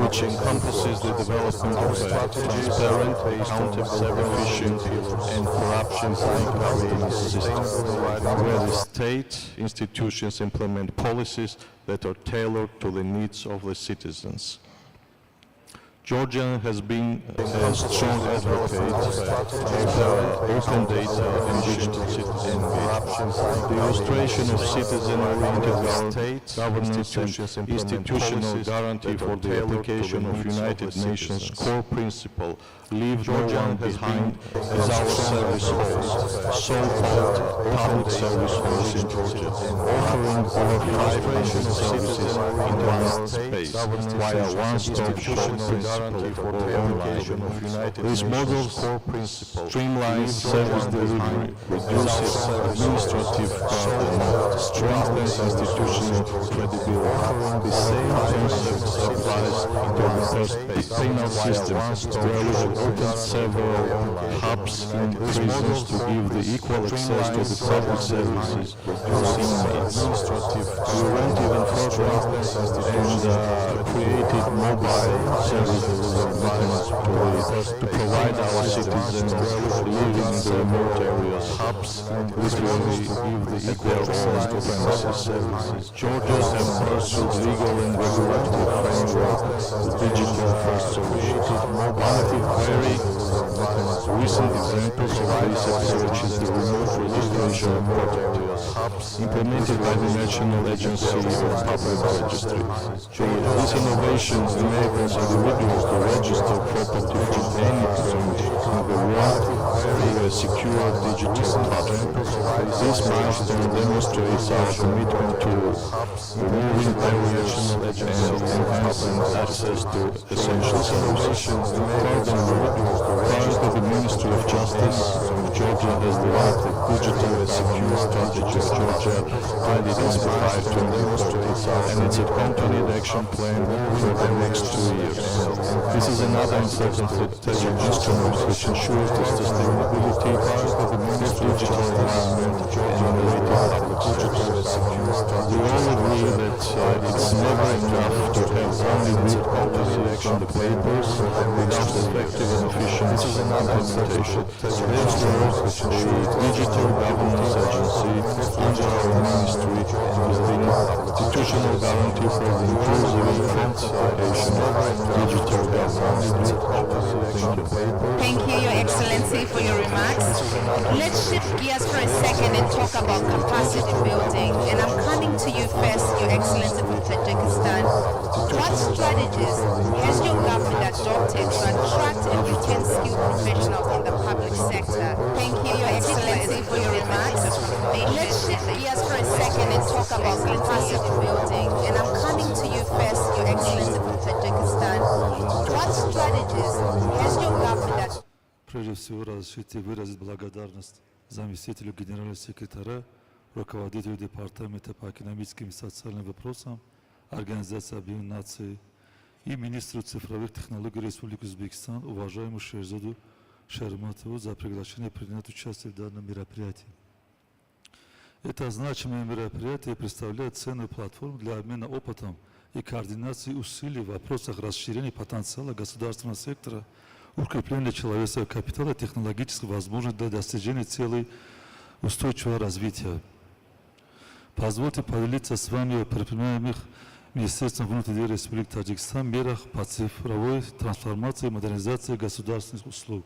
which encompasses the development of a transparent, accountable, efficient, and corruption-free governance system, where the state institutions implement policies that are tailored to the needs of the citizens. Georgia has been a strong advocate of open data and digital citizen engagement. The illustration of citizen-oriented governance and institutional guarantee for the application of United Nations core principle leave no one behind as our service halls, so-called public service halls in Georgia, offering over 500 services in one space via one-stop shop principle for online. This model streamlines service delivery, reduces administrative burden, strengthens institutional credibility. The same concept applies to the space penal system, where we have opened several hubs in prisons to give the equal access to the public services to inmates. We went even further and created mobile service mechanisms to provide our citizens living in the remote areas hubs which will give the equal access to digital premises. Georgia has pursued legal and regulatory framework for digital first solutions. One of the very recent examples of this approach is the remote registration of protectors implemented by the National Agency of Public Registry. These innovations enable individuals to register property from any point in the world through a secure digital platform. This milestone demonstrates our commitment to removing barriers and enhancing access to essential services. Furthermore, part of the Ministry of Justice, Georgia has developed a digital and secure strategy of Georgia 2025-2030, and its accompanied action plan for the next 2 years. This is another important strategic instrument which ensures the sustainability of the digital environment and innovative public services. We all agree that it's never enough to have only good policy action papers without effective and efficient implementation. Therefore, the Digital Governance Agency under our ministry is the institutional guarantee for the inclusive and prompt application of digital governance. Thank you, Your Excellency, for your remarks. Let's shift gears for a second and talk about capacity building. And I'm coming to you first, Your Excellency, from Tajikistan. What strategies has your government adopted to attract and retain skilled professionals in the public sector? Thank you, Your Excellency, for your remarks. Let's shift gears for a second and talk about capacity building. And I'm coming to you first, Your Excellency, from Tajikistan. What strategies has your government adopted? Прежде всего, разрешите выразить благодарность заместителю генерального секретаря, руководителю департамента по экономическим и социальным вопросам Организации Объединенных Наций и министру цифровых технологий Республики Узбекистан, уважаемому Шерзаду Шерматову, за приглашение принять участие в данном мероприятии. Это значимое мероприятие представляет ценную платформу для обмена опытом и координации усилий в вопросах расширения потенциала государственного сектора, укрепления человеческого капитала, технологических возможностей для достижения целей устойчивого развития. Позвольте поделиться с вами о предпринимаемых Министерством внутренних дел Республики Таджикистан мерах по цифровой трансформации и модернизации государственных услуг.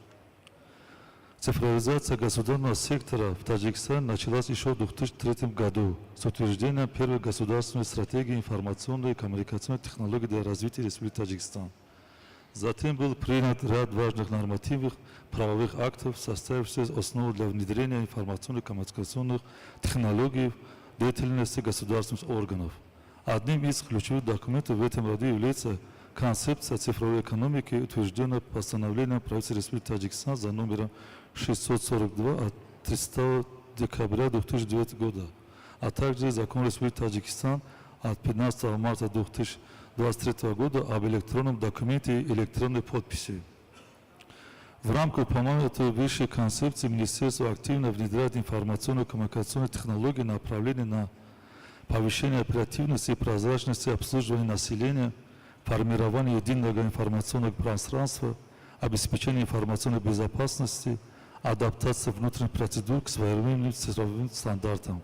Цифровизация государственного сектора в Таджикистане началась еще в 2003 году с утверждением первой государственной стратегии информационной и коммуникационной технологий для развития Республики Таджикистан. Затем был принят ряд важных нормативных правовых актов, составивших основу для внедрения информационных и коммуникационных технологий в деятельности государственных органов. Одним из ключевых документов в этом роде является концепция цифровой экономики, утвержденная постановлением правительства Республики Таджикистан за номером 642 от 30 декабря 2009 года, а также закон Республики Таджикистан от 15 марта 2023 года об электронном документе и электронной подписи. В рамках упомянутой выше концепции Министерство активно внедряет информационную и коммуникационную технологию, направленные на повышение оперативности и прозрачности обслуживания населения, формирование единого информационного пространства, обеспечение информационной безопасности, адаптация внутренних процедур к современным цифровым стандартам.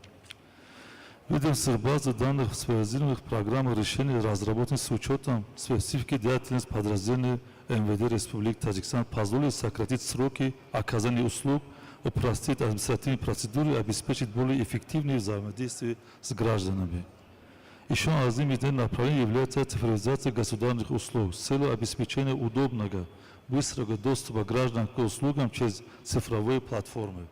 Ведомственные базы данных в связанных программах решений разработаны с учетом специфики деятельности подразделений МВД Республики Таджикистан, позволит сократить сроки оказания услуг, упростить административные процедуры и обеспечить более эффективное взаимодействие с гражданами. Еще одним из направлений является цифровизация государственных услуг с целью обеспечения удобного, быстрого доступа граждан к услугам через цифровые платформы.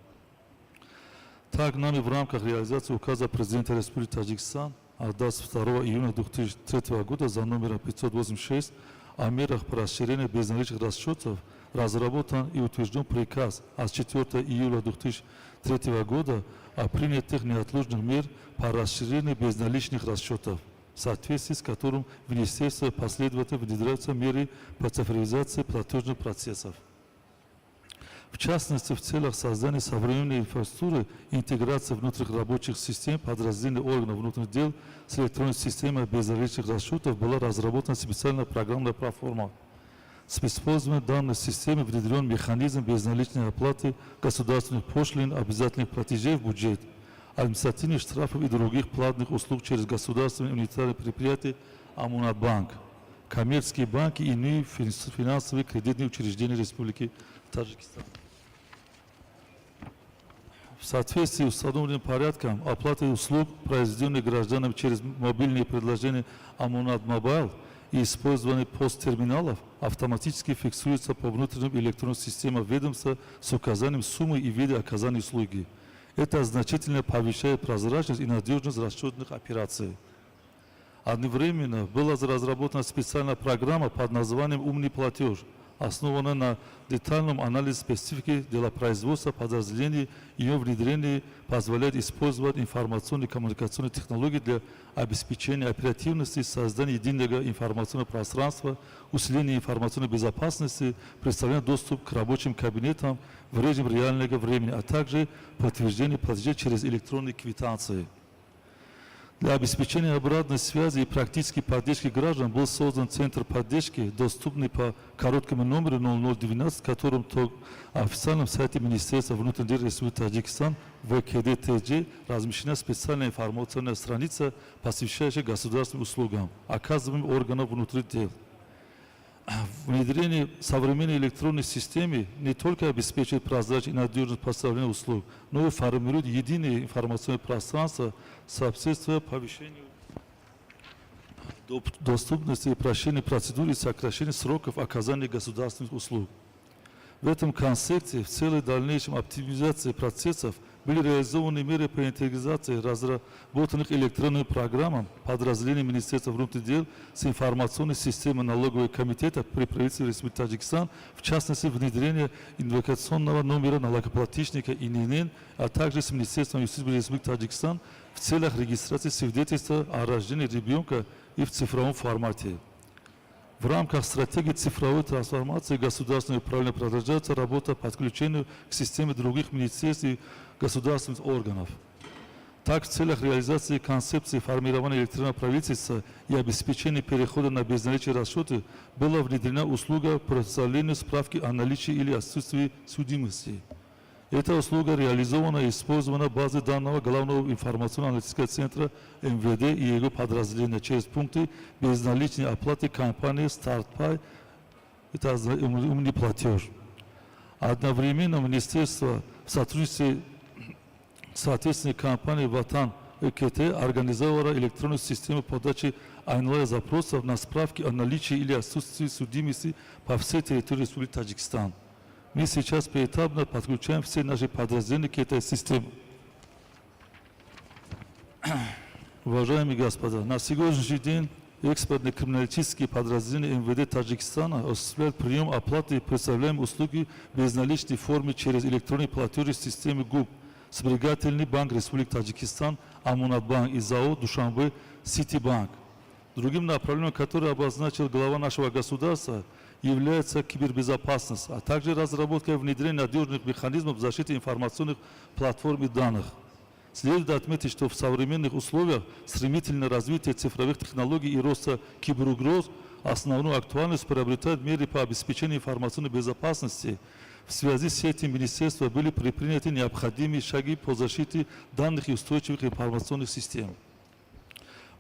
Так, нами в рамках реализации указа президента Республики Таджикистан от 22 июня 2003 года за номером 586 о мерах по расширению безналичных расчетов разработан и утвержден приказ от 4 июля 2003 года о принятых неотложных мер по расширению безналичных расчетов, в соответствии с которым в Министерстве последовательно внедряются меры по цифровизации платежных процессов. В частности, в целях создания современной инфраструктуры и интеграции внутренних рабочих систем подразделений органов внутренних дел с электронной системой безналичных расчетов была разработана специальная программная платформа. С использованием данной системы внедрен механизм безналичной оплаты государственных пошлин, обязательных платежей в бюджет, административных штрафов и других платных услуг через государственные унитарные предприятия Амунатбанк, коммерческие банки и иные финансовые кредитные учреждения Республики Таджикистан. В соответствии с установленным порядком оплаты услуг, произведенных гражданам через мобильные приложения Амунат Мобайл и использование посттерминалов, автоматически фиксируется по внутренним электронным системам ведомства с указанием суммы и вида оказания услуги. Это значительно повышает прозрачность и надежность расчетных операций. Одновременно была разработана специальная программа под названием «Умный платеж», основанная на детальном анализе специфики делопроизводства подразделений. Ее внедрение позволяет использовать информационные и коммуникационные технологии для обеспечения оперативности, создания единого информационного пространства, усиления информационной безопасности, представления доступа к рабочим кабинетам в режиме реального времени, а также подтверждения платежей через электронные квитанции. Для обеспечения обратной связи и практической поддержки граждан был создан Центр поддержки, доступный по короткому номеру 0012, в котором на официальном сайте Министерства внутренних дел Республики Таджикистан ВКДТЖ размещена специальная информационная страница, посвящающая государственным услугам, оказываемым органам внутренних дел. Внедрение современной электронной системы не только обеспечивает прозрачность и надежность поставления услуг, но и формирует единое информационное пространство, соответствуя повышению доступности, упрощения процедур и сокращения сроков оказания государственных услуг. В этом концепте в целой дальнейшем оптимизации процессов были реализованы меры по интеграции разработанных электронным программам подразделений Министерства внутренних дел с информационной системой налогового комитета при правительстве Республики Таджикистан, в частности внедрение идентификационного номера налогоплательщика ИНН, а также с Министерством юстиции Республики Таджикистан в целях регистрации свидетельства о рождении ребенка и в цифровом формате. В рамках стратегии цифровой трансформации государственного управления продолжается работа по подключению к системе других министерств и государственных органов. Так, в целях реализации концепции формирования электронного правительства и обеспечения перехода на безналичие расчеты была внедрена услуга по составлению справки о наличии или отсутствии судимости. Эта услуга реализована и использована базы данных Главного информационно-аналитического центра МВД и его подразделения через пункты безналичной оплаты компании «Стартпай», это умный платеж. Одновременно Министерство в сотрудничестве с соответственной компанией «Ватан ЭКТ» организовало электронную систему подачи онлайн-запросов на справки о наличии или отсутствии судимости по всей территории Республики Таджикистан. Мы сейчас поэтапно подключаем все наши подразделения к этой системе. Уважаемые господа, на сегодняшний день экспертно-криминалистические подразделения МВД Таджикистана осуществляют прием оплаты и представляем услуги в безналичной форме через электронные платежи системы ГУП, Сберегательный банк Республики Таджикистан, Амунатбанк и ЗАО Душанбе Ситибанк. Другим направлением, которое обозначил глава нашего государства, является кибербезопасность, а также разработка и внедрение надежных механизмов защиты информационных платформ и данных. Следует отметить, что в современных условиях стремительное развитие цифровых технологий и роста киберугроз основную актуальность приобретают меры по обеспечению информационной безопасности. В связи с этим министерства были предприняты необходимые шаги по защите данных и устойчивых информационных систем.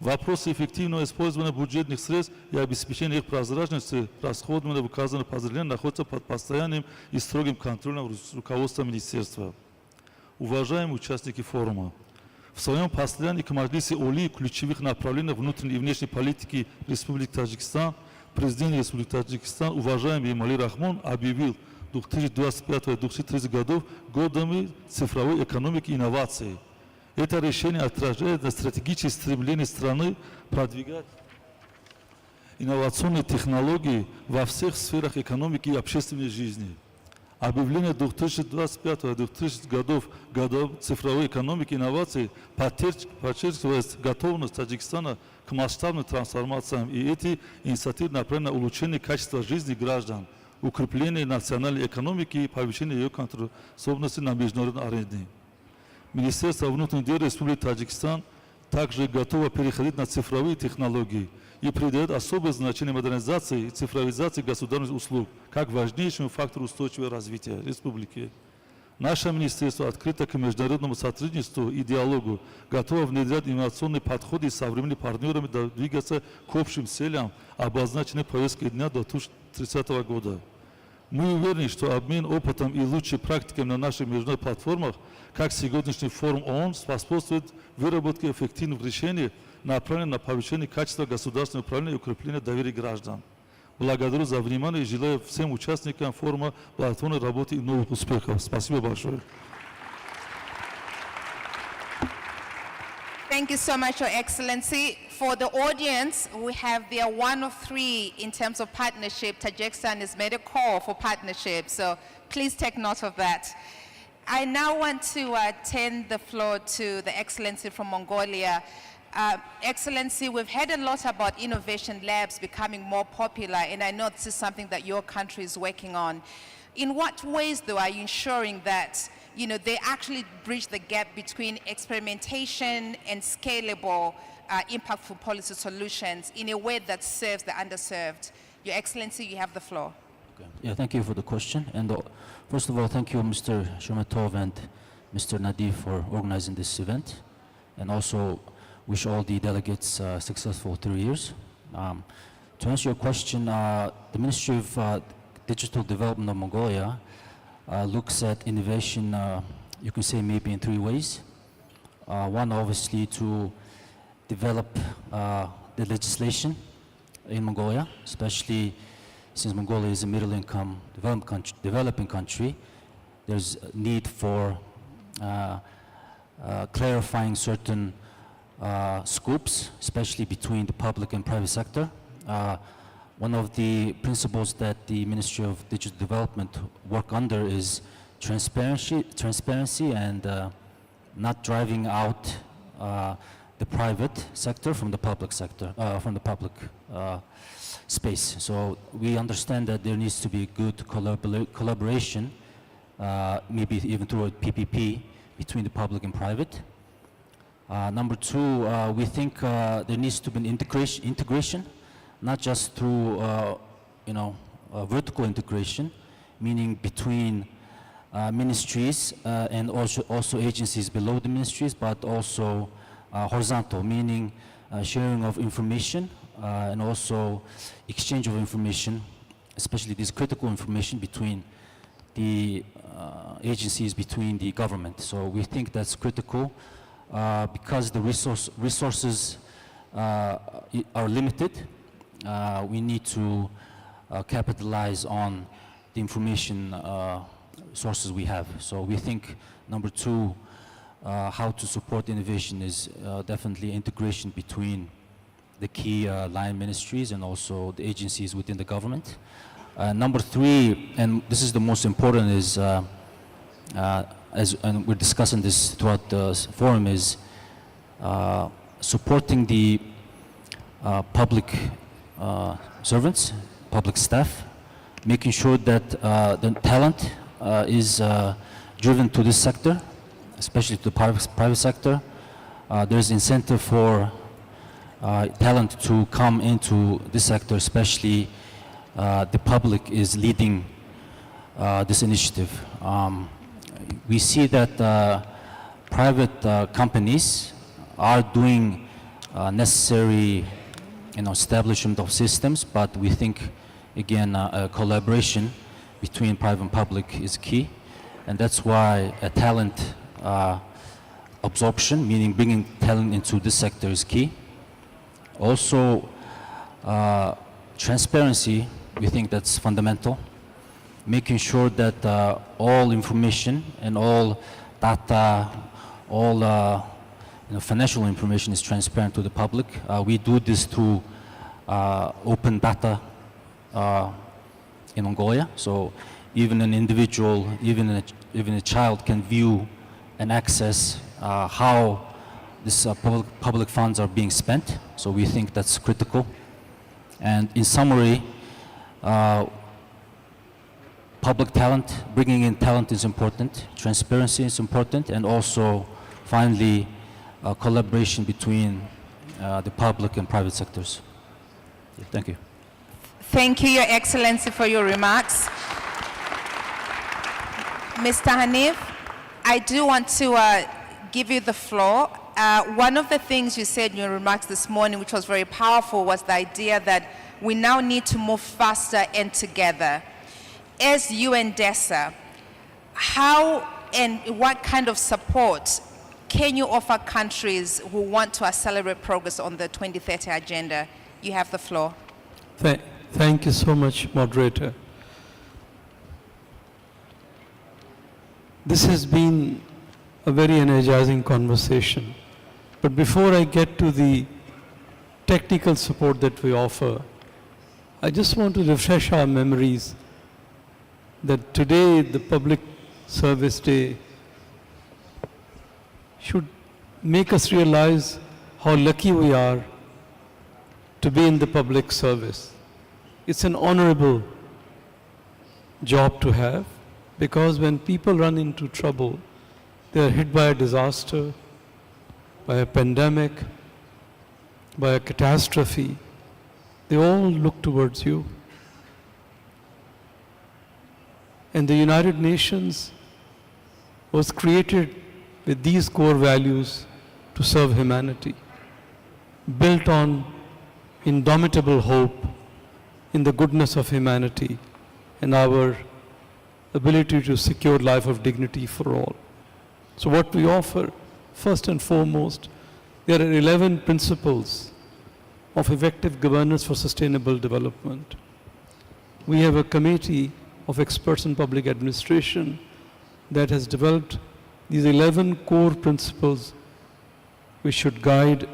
Вопросы эффективного использования бюджетных средств и обеспечения их прозрачности расходования в указанных подразделениях находятся под постоянным и строгим контролем руководства министерства. Уважаемые участники форума, в своем послании к Маджлиси Оли ключевых направлений внутренней и внешней политики Республики Таджикистан президент Республики Таджикистан, уважаемый Эмомали Рахмон, объявил 2025-2030 годов годами цифровой экономики и инноваций. Это решение отражает стратегические стремления страны продвигать инновационные технологии во всех сферах экономики и общественной жизни. Объявление 2025-2030 годов цифровой экономики и инноваций подчеркивает готовность Таджикистана к масштабным трансформациям, и эти инициативы направлены на улучшение качества жизни граждан, укрепление национальной экономики и повышение ее конкурентоспособности на международной арене. Министерство внутренних дел Республики Таджикистан также готово переходить на цифровые технологии и придает особое значение модернизации и цифровизации государственных услуг как важнейшему фактору устойчивого развития республики. Наше министерство открыто к международному сотрудничеству и диалогу, готово внедрять инновационные подходы с современными партнерами, двигаться к общим целям, обозначенным повесткой дня до 2030 года. Мы уверены, что обмен опытом и лучшей практикой на наших международных платформах, как сегодняшний форум ООН, способствует выработке эффективных решений, направленных на повышение качества государственного управления и укрепление доверия граждан. Благодарю за внимание и желаю всем участникам форума плодотворной работы и новых успехов. Спасибо большое. Thank you so much, Your Excellency. For the audience, we have their one of three in terms of partnership. Tajikistan has made a call for partnership, so please take note of that. I now want to turn the floor to the Excellency from Mongolia. Excellency, we've heard a lot about innovation labs becoming more popular, and I know this is something that your country is working on. In what ways, though, are you ensuring that they actually bridge the gap between experimentation and scalable impactful policy solutions in a way that serves the underserved? Your Excellency, you have the floor. Okay. Yeah, thank you for the question. And first of all, thank you, Mr. Shomatov and Mr. Nadi, for organizing this event, and also wish all the delegates successful 3 years. To answer your question, the Ministry of Digital Development of Mongolia looks at innovation, you can say maybe in 3 ways. One, obviously, to develop the legislation in Mongolia, especially since Mongolia is a middle-income developing country. There's a need for clarifying certain scopes, especially between the public and private sector. One of the principles that the Ministry of Digital Development work under is transparency and not driving out the private sector from the public sector, from the public space. So we understand that there needs to be good collaboration, maybe even through a PPP between the public and private. Number two, we think there needs to be an integration, not just through vertical integration, meaning between ministries and also agencies below the ministries, but also horizontal, meaning sharing of information and also exchange of information, especially this critical information between the agencies, between the government. So we think that's critical. Because the resources are limited, we need to capitalize on the information sources we have. So we think, number two, how to support innovation is definitely integration between the key line ministries and also the agencies within the government. Number three, and this is the most important, is and we're discussing this throughout the forum, is supporting the public servants, public staff, making sure that the talent is driven to this sector, especially to the private sector. There's incentive for talent to come into this sector, especially the public is leading this initiative. We see that private companies are doing necessary establishment of systems, but we think, again, a collaboration between private and public is key, and that's why a talent absorption, meaning bringing talent into this sector, is key. Also, transparency, we think that's fundamental. Making sure that all information and all data, all financial information is transparent to the public. We do this through open data in Mongolia. So even an individual, even a child can view and access how this public funds are being spent. So we think that's critical. And in summary, public talent, bringing in talent is important, transparency is important, and also finally collaboration between the public and private sectors. Thank you. Thank you, Your Excellency, for your remarks. Mr. Hanif, I do want to give you the floor. One of the things you said in your remarks this morning, which was very powerful, was the idea that we now need to move faster and together. As UNDESA, how and what kind of support can you offer countries who want to accelerate progress on the 2030 agenda? You have the floor. Thank you so much, moderator. This has been a very energizing conversation. But before I get to the technical support that we offer, I just want to refresh our memories that today, the Public Service Day, should make us realize how lucky we are to be in the public service. It's an honorable job to have, because when people run into trouble, they are hit by a disaster, by a pandemic, by a catastrophe, they all look towards you. And the United Nations was created with these core values to serve humanity, built on indomitable hope in the goodness of humanity and our ability to secure life of dignity for all. So what we offer, first and foremost, there are 11 principles of effective governance for sustainable development. We have a committee of experts in public administration that has developed these 11 core principles which should guide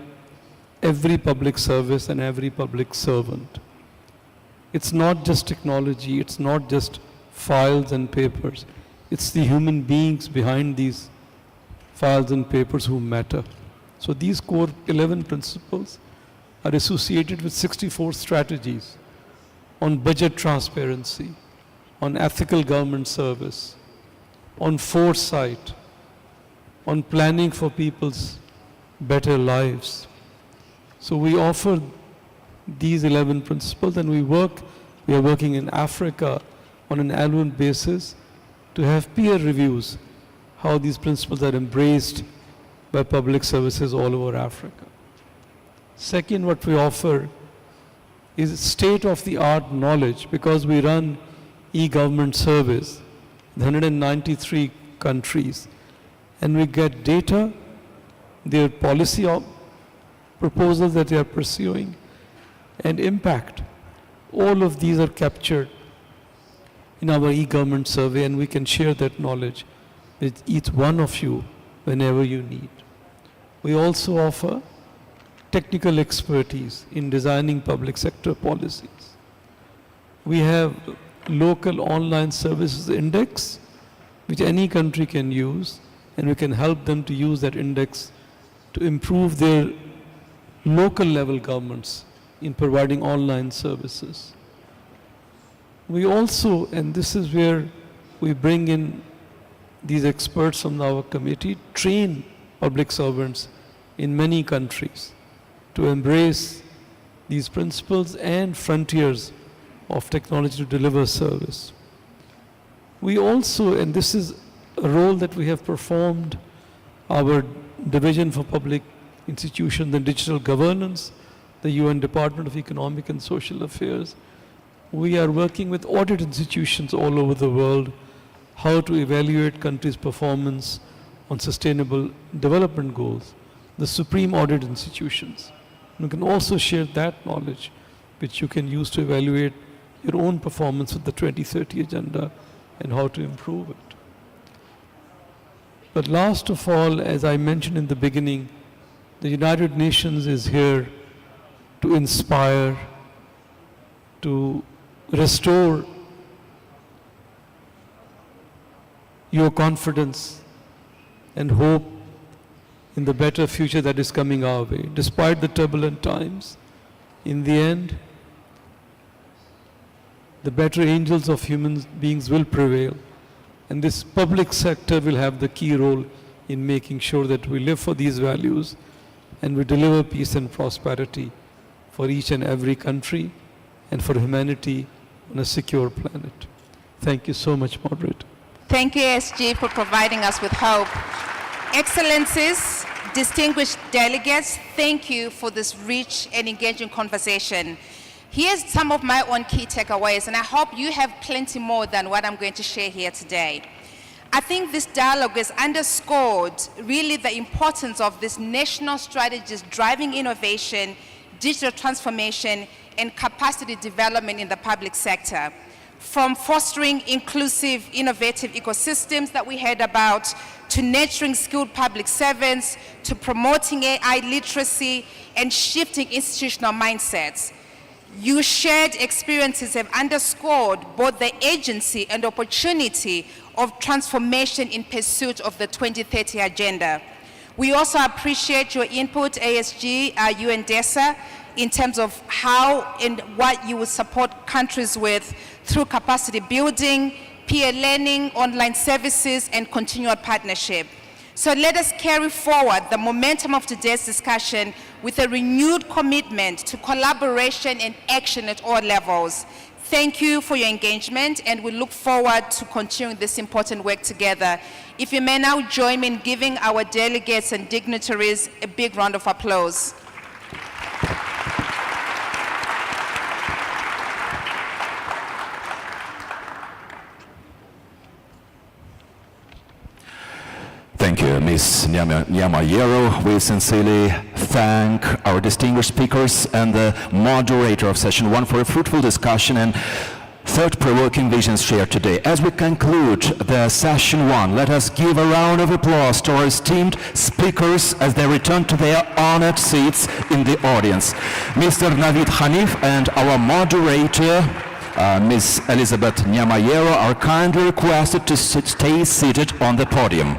every public service and every public servant. It's not just technology, it's not just files and papers. It's the human beings behind these files and papers who matter. So these core 11 principles are associated with 64 strategies on budget transparency, on ethical government service, on foresight, on planning for people's better lives. So we offer these 11 principles, and we are working in Africa on an annual basis to have peer reviews, how these principles are embraced by public services all over Africa. Second, what we offer is state-of-the-art knowledge, because we run e-government service in 193 countries, and we get data, their policy proposals that they are pursuing, and impact. All of these are captured in our e-government survey, and we can share that knowledge with each one of you whenever you need. We also offer technical expertise in designing public sector policies. We have local online services index, which any country can use, and we can help them to use that index to improve their local level governments in providing online services. We also, and this is where we bring in these experts from our committee, train public servants in many countries to embrace these principles and frontiers of technology to deliver service. We also, and this is a role that we have performed, our Division for Public Institutions and Digital Governance, the UN Department of Economic and Social Affairs. We are working with audit institutions all over the world, how to evaluate countries' performance on sustainable development goals, the supreme audit institutions. You can also share that knowledge, which you can use to evaluate your own performance with the 2030 agenda and how to improve it. But last of all, as I mentioned in the beginning, the United Nations is here to inspire, to restore your confidence and hope in the better future that is coming our way. Despite the turbulent times, in the end, the better angels of human beings will prevail. And this public sector will have the key role in making sure that we live for these values and we deliver peace and prosperity for each and every country and for humanity on a secure planet. Thank you so much, moderator. Thank you, SG, for providing us with hope. Excellencies, distinguished delegates, thank you for this rich and engaging conversation. Here's some of my own key takeaways, and I hope you have plenty more than what I'm going to share here today. I think this dialogue has underscored really the importance of this national strategies driving innovation, digital transformation, and capacity development in the public sector. From fostering inclusive, innovative ecosystems that we heard about, to nurturing skilled public servants, to promoting AI literacy, and shifting institutional mindsets. Your shared experiences have underscored both the agency and opportunity of transformation in pursuit of the 2030 agenda. We also appreciate your input, ASG, UNDESA, in terms of how and what you would support countries with through capacity building, peer learning, online services, and continual partnership. So let us carry forward the momentum of today's discussion with a renewed commitment to collaboration and action at all levels. Thank you for your engagement, and we look forward to continuing this important work together. If you may now join me in giving our delegates and dignitaries a big round of applause. Thank you, Ms. Nyamayero. We sincerely thank our distinguished speakers and the moderator of session 1 for a fruitful discussion and thought-provoking visions shared today. As we conclude the session 1, let us give a round of applause to our esteemed speakers as they return to their honored seats in the audience. Mr. Navid Hanif and our moderator, Ms. Elizabeth Nyamayero, are kindly requested to stay seated on the podium.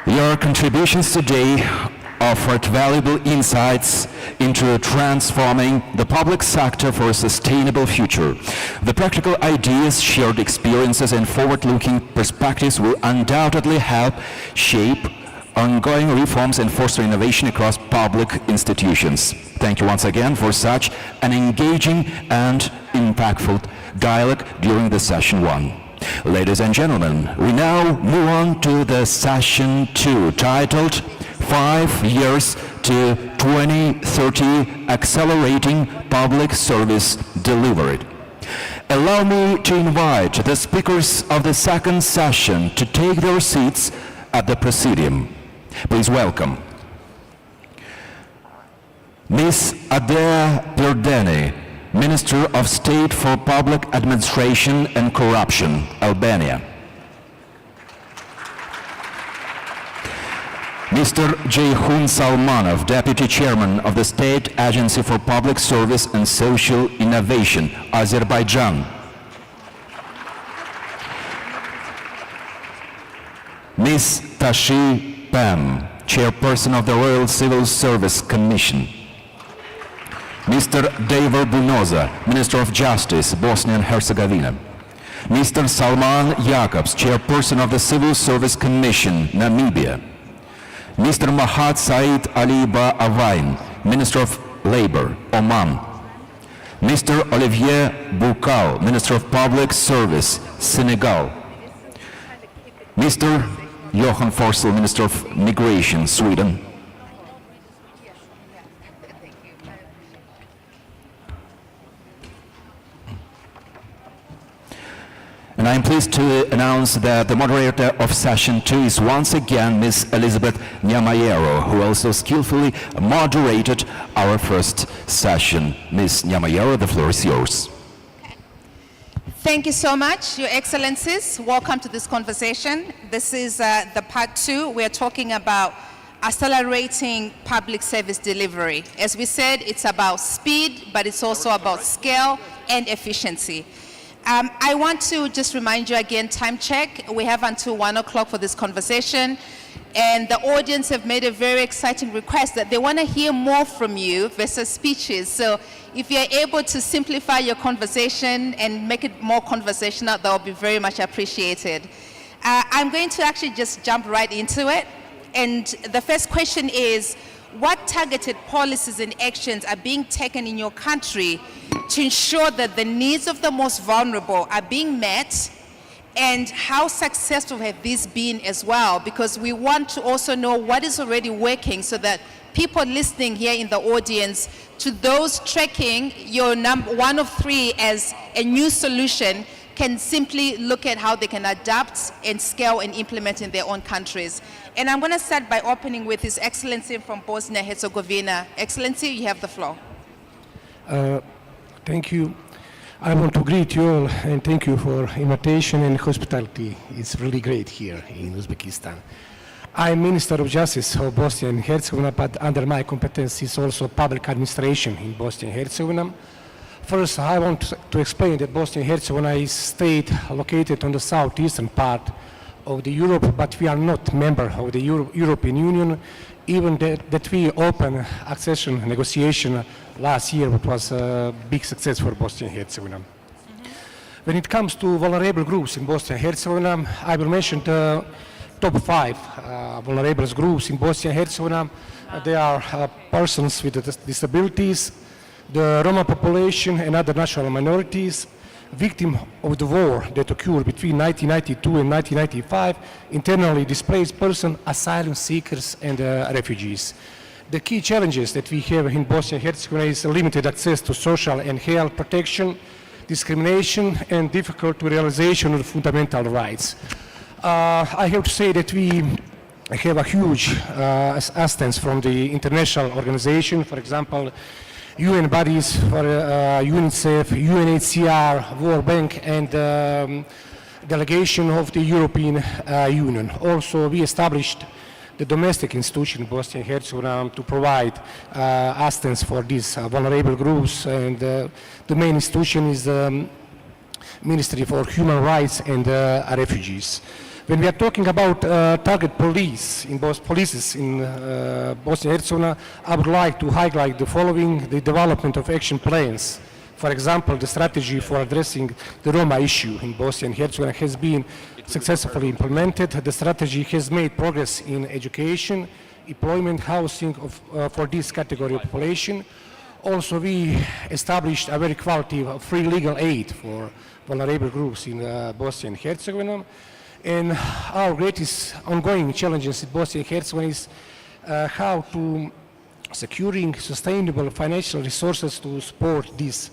Your contributions today offered valuable insights into transforming the public sector for a sustainable future. The practical ideas, shared experiences, and forward-looking perspectives will undoubtedly help shape ongoing reforms and foster innovation across public institutions. Thank you once again for such an engaging and impactful dialogue during the session 1. Ladies and gentlemen, we now move on to the session 2, titled 5 Years to 2030 Accelerating Public Service Delivery. Allow me to invite the speakers of the second session to take their seats at the presidium. Please welcome Ms. Adea Pirdeni, Minister of State for Public Administration and Corruption, Albania. Mr. Ceyhun Salmanov, Deputy Chairman of the State Agency for Public Service and Social Innovation, Azerbaijan. Ms. Tashi Pam, Chairperson of the Royal Civil Service Commission. Mr. Davor Bunoza, Minister of Justice, Bosnia and Herzegovina. Mr. Salman Jacobs, Chairperson of the Civil Service Commission, Namibia. Mr. Mahat Said Ali Ba Avain, Minister of Labor, Oman. Mr. Olivier Boukal, Minister of Public Service, Senegal. Mr. Johan Forsell, Minister of Migration, Sweden. And I'm pleased to announce that the moderator of session 2 is once again Ms. Elizabeth Nyamayero, who also skillfully moderated our first session. Ms. Nyamayero, the floor is yours. Thank you so much, Your Excellencies. Welcome to this conversation. This is the part 2. We're talking about accelerating public service delivery. As we said, it's about speed, but it's also about scale and efficiency. I want to just remind you again, time check. We have until 1 o'clock for this conversation. And the audience have made a very exciting request that they want to hear more from you versus speeches. So if you're able to simplify your conversation and make it more conversational, that would be very much appreciated. I'm going to actually just jump right into it. And the first question is, what targeted policies and actions are being taken in your country to ensure that the needs of the most vulnerable are being met And how successful have these been as well? Because we want to also know what is already working so that people listening here in the audience, to those tracking your one of three as a new solution, can simply look at how they can adapt and scale and implement in their own countries. And I'm going to start by opening with His Excellency from Bosnia-Herzegovina. Excellency, you have the floor. Thank you. I want to greet you all and thank you for invitation and hospitality. It's really great here in Uzbekistan. I'm Minister of Justice of Bosnia and Herzegovina, but under my competence is also public administration in Bosnia and Herzegovina. First, I want to explain that Bosnia and Herzegovina is a state located on the southeastern part of the Europe, but we are not member of the European Union, even that we opened accession negotiation last year, which was a big success for Bosnia and Herzegovina. When it comes to vulnerable groups in Bosnia and Herzegovina, I will mention the top 5 vulnerable groups in Bosnia and Herzegovina. They are persons with disabilities, the Roma population and other national minorities, victims of the war that occurred between 1992 and 1995, internally displaced persons, asylum seekers and refugees. The key challenges that we have in Bosnia and Herzegovina is limited access to social and health protection, discrimination, and difficult realization of fundamental rights. I have to say that we have a huge assistance from the international organization, for example, UN bodies for UNICEF, UNHCR, World Bank, and delegation of the European Union. Also, we established the domestic institution in Bosnia and Herzegovina to provide assistance for these vulnerable groups, and the main institution is the Ministry for Human Rights and Refugees. When we are talking about target police in both policies in Bosnia and Herzegovina, I would like to highlight the following: the development of action plans. For example, the strategy for addressing the Roma issue in Bosnia and Herzegovina has been successfully implemented. The strategy has made progress in education, employment, housing for this category of population. Also, we established a very quality of free legal aid for vulnerable groups in Bosnia and Herzegovina. And our greatest ongoing challenges in Bosnia and Herzegovina is how to securing sustainable financial resources to support this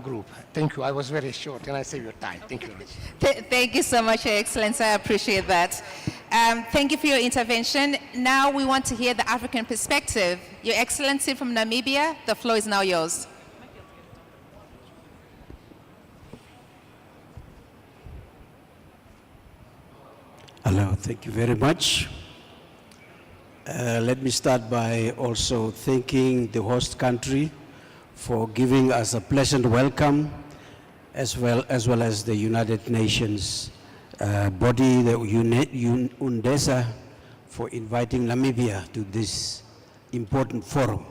group. Thank you. I was very short and I saved your time. Thank you very much. Thank you so much, Your Excellency. I appreciate that. Thank you for your intervention. Now we want to hear the African perspective. Your Excellency from Namibia, the floor is now yours. Hello, thank you very much. Let me start by also thanking the host country for giving us a pleasant welcome, as well as the United Nations body, the UNDESA, for inviting Namibia to this important forum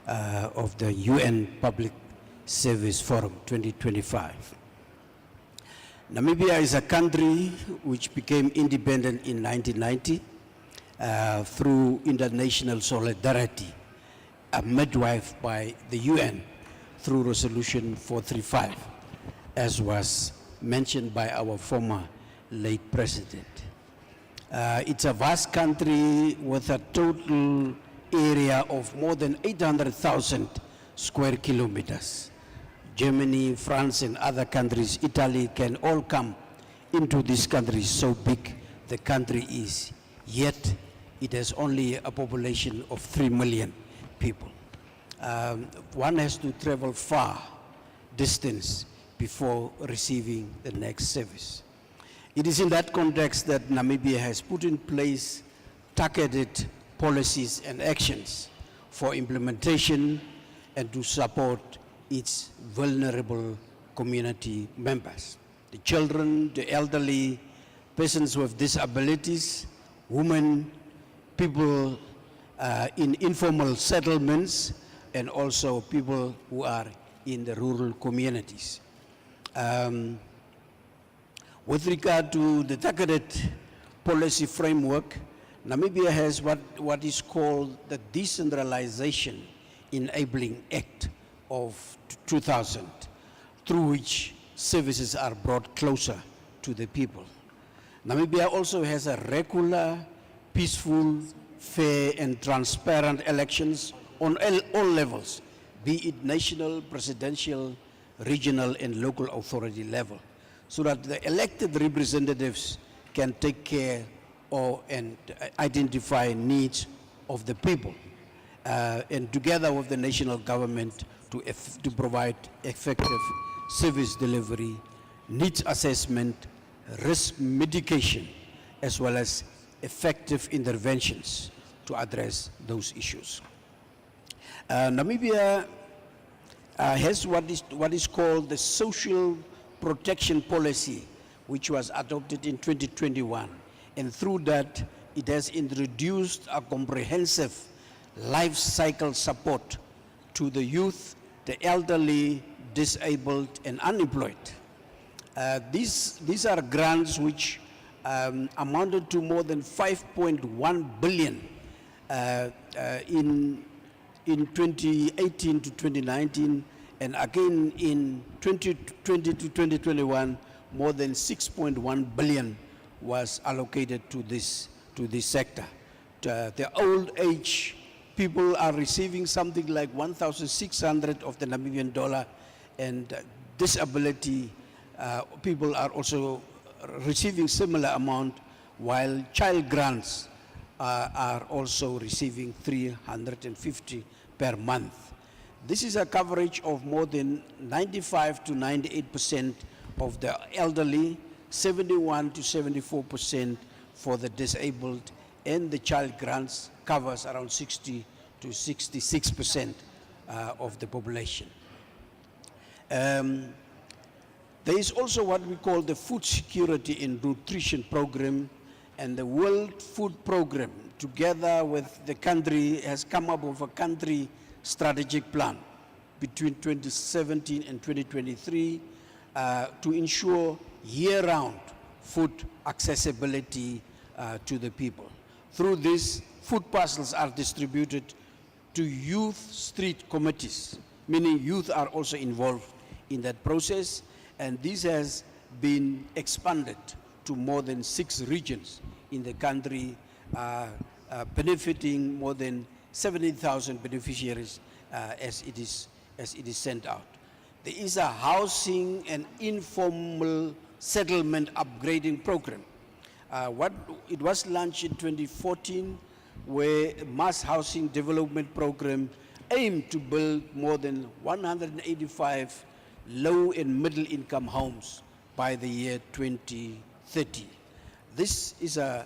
of the UN Public Service Forum 2025. Namibia is a country which became independent in 1990 through international solidarity, a midwife by the UN through Resolution 435, as was mentioned by our former late president. It's a vast country with a total area of more than 800,000 square kilometers. Germany, France, and other countries, Italy, can all come into this country. So big the country is, yet it has only a population of 3 million people. One has to travel far distance before receiving the next service. It is in that context that Namibia has put in place targeted policies and actions for implementation and to support its vulnerable community members. The children, the elderly, persons with disabilities, women, people in informal settlements, and also people who are in the rural communities. With regard to the targeted policy framework, Namibia has what is called the Decentralization Enabling Act of 2000, through which services are brought closer to the people. Namibia also has a regular, peaceful, fair and transparent elections on all levels, be it national, presidential, regional and local authority level, so that the elected representatives can take care and identify needs of the people, and together with the national government to provide effective service delivery, needs assessment, risk mitigation, as well as effective interventions to address those issues. Namibia has what is called the social protection policy, which was adopted in 2021. And through that, it has introduced a comprehensive life cycle support to the youth, the elderly, disabled, and unemployed. These are grants which amounted to more than 5.1 billion in 2018 to 2019, and again in 2020 to 2021, more than 6.1 billion was allocated to this sector. The old age people are receiving something like 1,600 of the Namibian dollar, and disability people are also receiving similar amount, while child grants are also receiving 350 per month. This is a coverage of more than 95 to 98% of the elderly, 71 to 74% for the disabled, and the child grants covers around 60 to 66% of the population. There is also what we call the Food Security and Nutrition Program, and the World Food Program, together with the country, has come up with a country strategic plan between 2017 and 2023 to ensure year-round food accessibility to the people. Through this, food parcels are distributed to youth street committees, meaning youth are also involved in that process, and this has been expanded to more than 6 regions in the country, benefiting more than 70,000 beneficiaries as it is sent out. There is a housing and informal settlement upgrading program. It was launched in 2014, where mass housing development program aimed to build more than 185 low and middle income homes by the year 2030. This is an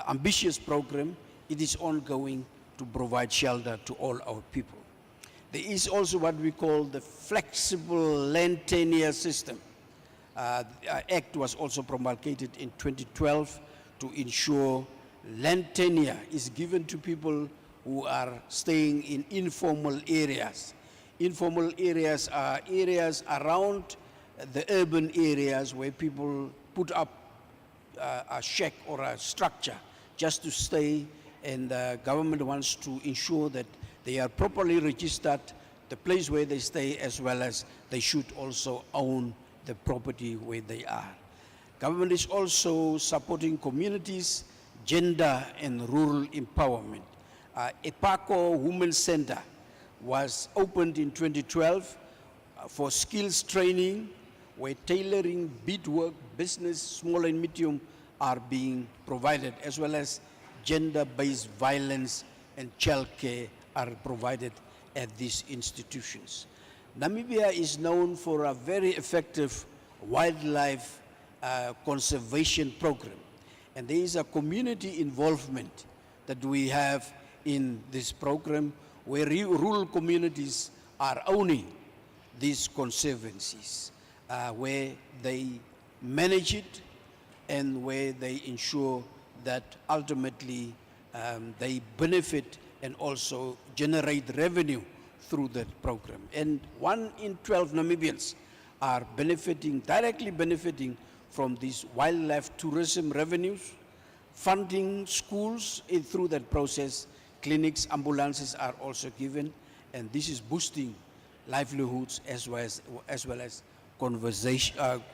ambitious program. It is ongoing to provide shelter to all our people. There is also what we call the flexible land tenure system. The Act was also promulgated in 2012 to ensure land tenure is given to people who are staying in informal areas. Informal areas are areas around the urban areas where people put up a shack or a structure just to stay, and the government wants to ensure that they are properly registered, the place where they stay, as well as they should also own the property where they are. Government is also supporting communities, gender and rural empowerment. EPACO Women's Center was opened in 2012 for skills training, where tailoring, beadwork, business, small and medium are being provided, as well as gender-based violence and childcare are provided at these institutions. Namibia is known for a very effective wildlife conservation program, and there is a community involvement that we have in this program, where rural communities are owning these conservancies, where they manage it and where they ensure that ultimately they benefit and also generate revenue through that program. And 1 in 12 Namibians are directly benefiting from these wildlife tourism revenues, funding schools through that process. Clinics, ambulances are also given, and this is boosting livelihoods as well as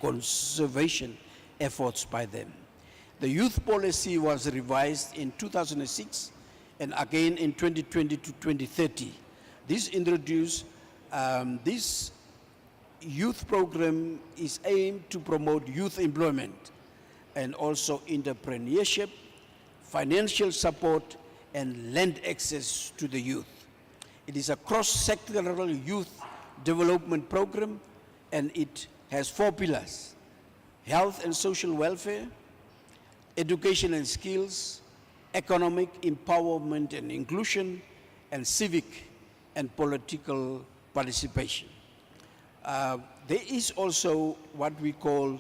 conservation efforts by them. The youth policy was revised in 2006 and again in 2020 to 2030. This introduced, this youth program is aimed to promote youth employment and also entrepreneurship, financial support, and land access to the youth. It is a cross-sectoral youth development program, and it has 4 pillars: health and social welfare, education and skills, economic empowerment and inclusion, and civic and political participation. There is also what we call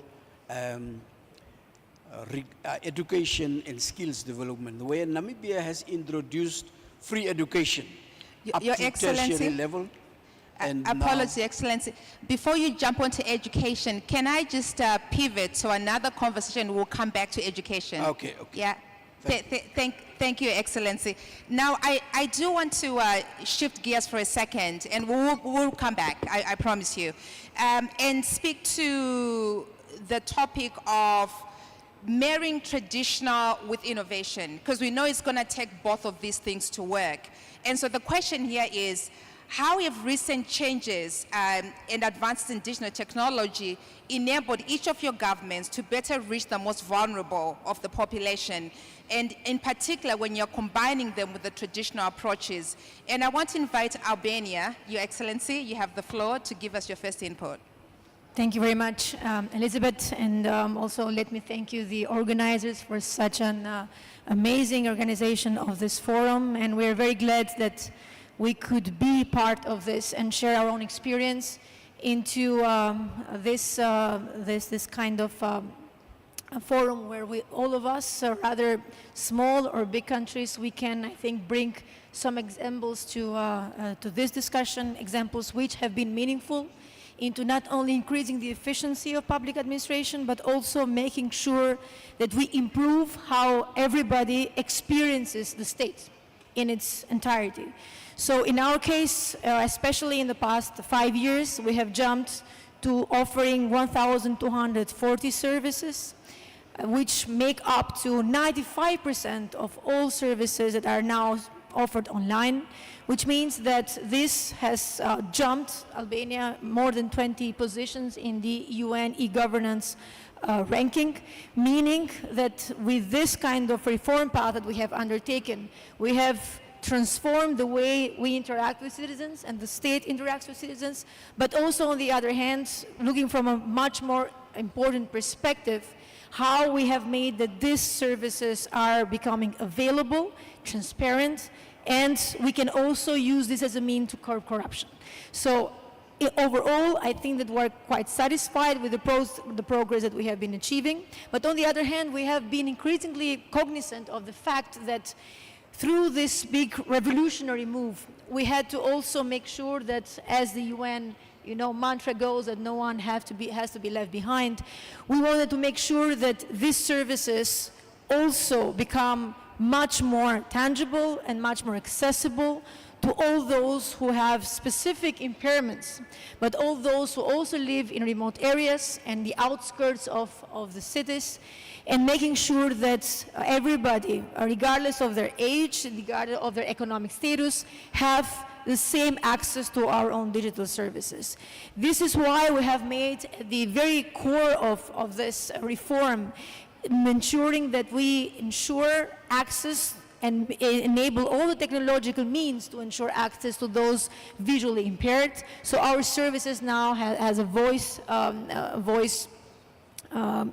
education and skills development, where Namibia has introduced free education up Your to Excellency, tertiary level. And apology, Excellency. Before you jump onto education, can I just pivot to another conversation? We'll come back to education. Okay, okay. Yeah. Thank you, Excellency. Now, I do want to shift gears for a second, and we'll come back, I promise you, and speak to the topic of marrying traditional with innovation, because we know it's going to take both of these things to work. And so the question here is, how have recent changes and advances in digital technology enabled each of your governments to better reach the most vulnerable of the population, and in particular when you're combining them with the traditional approaches? And I want to invite Albania, Your Excellency, you have the floor to give us your first input. Thank you very much, Elizabeth, and also let me thank you, the organizers, for such an amazing organization of this forum, and we're very glad that we could be part of this and share our own experience into this kind of a forum where all of us, rather small or big countries, we can, I think, bring some examples to this discussion, examples which have been meaningful into not only increasing the efficiency of public administration, but also making sure that we improve how everybody experiences the state in its entirety. So in our case, especially in the past 5 years, we have jumped to offering 1,240 services, which make up to 95% of all services that are now offered online, which means that this has jumped Albania more than 20 positions in the UN e-governance ranking, meaning that with this kind of reform path that we have undertaken, we have transformed the way we interact with citizens and the state interacts with citizens, but also on the other hand, looking from a much more important perspective, how we have made that these services are becoming available, transparent, and we can also use this as a means to curb corruption. So overall, I think that we're quite satisfied with the progress that we have been achieving, but on the other hand, we have been increasingly cognizant of the fact that through this big revolutionary move, we had to also make sure that, as the UN mantra goes, that no one has to be left behind, we wanted to make sure that these services also become much more tangible and much more accessible to all those who have specific impairments, but all those who also live in remote areas and the outskirts of the cities, and making sure that everybody, regardless of their age, regardless of their economic status, have the same access to our own digital services. This is why we have made the very core of this reform, ensuring that we ensure access and enable all the technological means to ensure access to those visually impaired. So our services now has a voice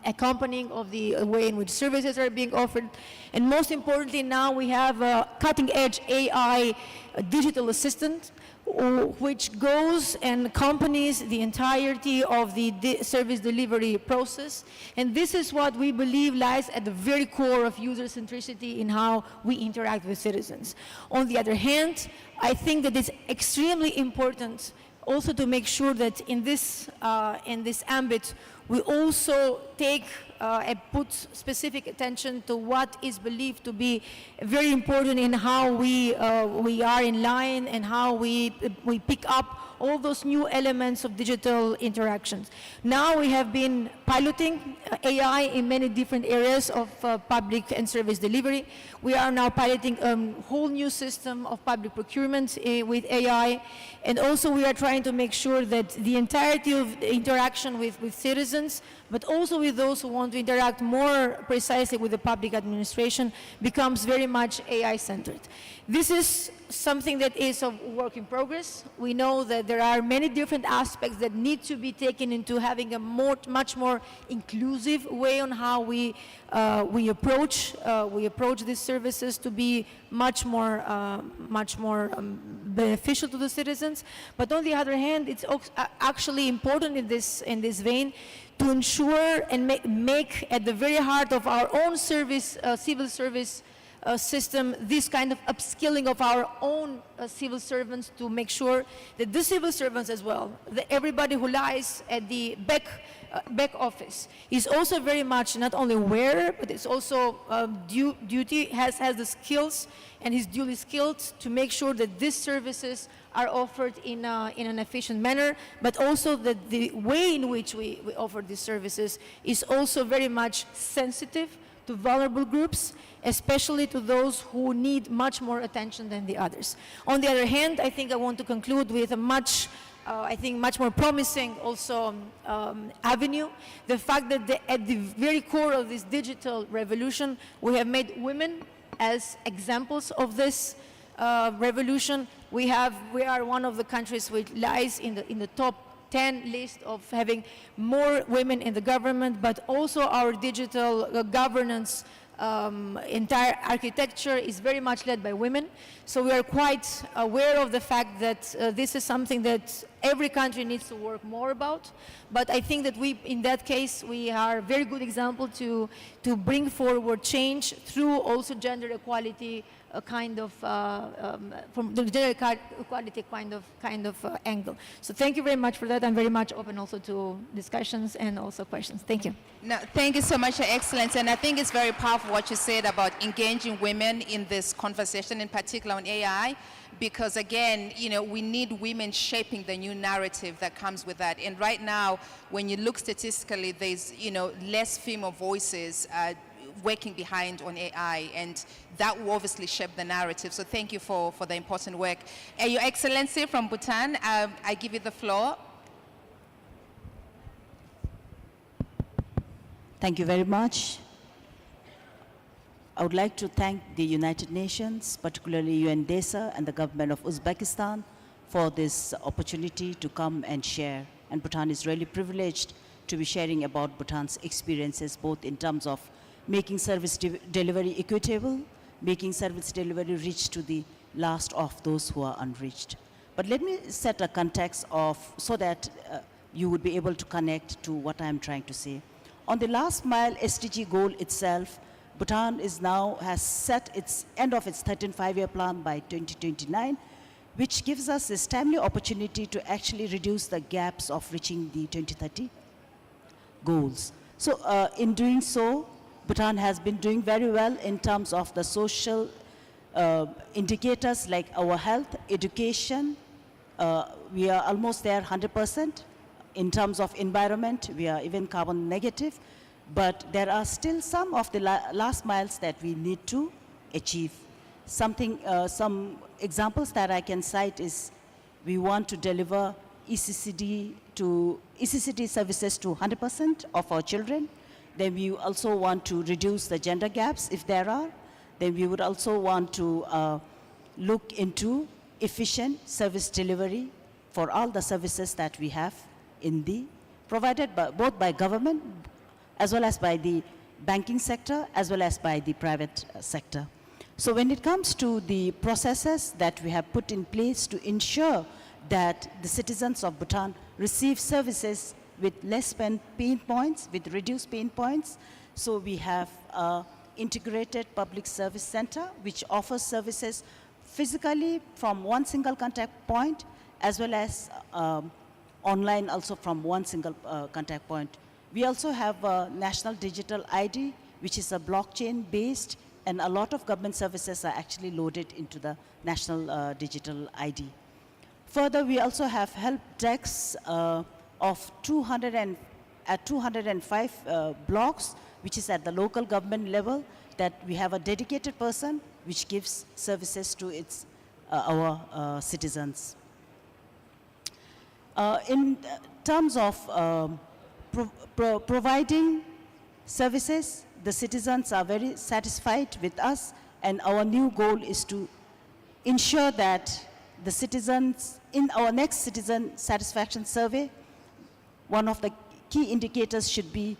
accompanying of the way in which services are being offered. And most importantly, now we have a cutting-edge AI digital assistant, which goes and accompanies the entirety of the service delivery process. And this is what we believe lies at the very core of user centricity in how we interact with citizens. On the other hand, I think that it's extremely important also to make sure that in this ambit, we also take and put specific attention to what is believed to be very important in how we are in line and how we pick up all those new elements of digital interactions. Now we have been piloting AI in many different areas of public and service delivery. We are now piloting a whole new system of public procurement with AI, and also we are trying to make sure that the entirety of the interaction with citizens, but also with those who want to interact more precisely with the public administration, becomes very much AI-centered. This is something that is a work in progress. We know that there are many different aspects that need to be taken into having a much more inclusive way on how we approach these services to be much more beneficial to the citizens. But on the other hand, it's actually important in this vein to ensure and make at the very heart of our own service, civil service system, this kind of upskilling of our own civil servants, to make sure that the civil servants as well, that everybody who lies at the back office is also very much not only aware, but it's also duty, has the skills and is duly skilled to make sure that these services are offered in an efficient manner, but also that the way in which we offer these services is also very much sensitive to vulnerable groups, especially to those who need much more attention than the others. On the other hand, I think I want to conclude with a much more promising also avenue. The fact that at the very core of this digital revolution, we have made women as examples of this revolution. We are one of the countries which lies in the top 10 list of having more women in the government, but also our digital governance entire architecture is very much led by women. So we are quite aware of the fact that this is something that every country needs to work more about. But I think that in that case, we are a very good example to bring forward change through also gender equality from the gender equality kind of angle. So thank you very much for that. I'm very much open also to discussions and also questions. Thank you. No, thank you so much, Your Excellency. And I think it's very powerful what you said about engaging women in this conversation, in particular on AI, because again, we need women shaping the new narrative that comes with that. And right now, when you look statistically, there's, less female voices working behind on AI, and that will obviously shape the narrative. So thank you for the important work. Your Excellency from Bhutan, I give you the floor. Thank you very much. I would like to thank the United Nations, particularly UNDESA and the government of Uzbekistan, for this opportunity to come and share. And Bhutan is really privileged to be sharing about Bhutan's experiences, both in terms of making service delivery equitable, making service delivery reach to the last of those who are unreached. But let me set a context so that you would be able to connect to what I'm trying to say. On the last mile SDG goal itself, Bhutan has set its end of its 13th five-year plan by 2029, which gives us this timely opportunity to actually reduce the gaps of reaching the 2030 goals. So in doing so, Bhutan has been doing very well in terms of the social indicators like our health, education. We are almost there 100%. In terms of environment, we are even carbon negative. But there are still some of the last miles that we need to achieve. Some examples that I can cite is we want to deliver ECCD services to 100% of our children. Then we also want to reduce the gender gaps if there are. Then we would also want to look into efficient service delivery for all the services that we have provided both by government as well as by the banking sector as well as by the private sector. So when it comes to the processes that we have put in place to ensure that the citizens of Bhutan receive services with less pain points, with reduced pain points. So we have an integrated public service center which offers services physically from one single contact point as well as online also from one single contact point. We also have a national digital ID, which is a blockchain based, and a lot of government services are actually loaded into the national digital ID. Further, we also have help desks of 205 blocks, which is at the local government level, that we have a dedicated person which gives services to our citizens. In terms of providing services, the citizens are very satisfied with us, and our new goal is to ensure that the citizens, in our next citizen satisfaction survey, one of the key indicators should be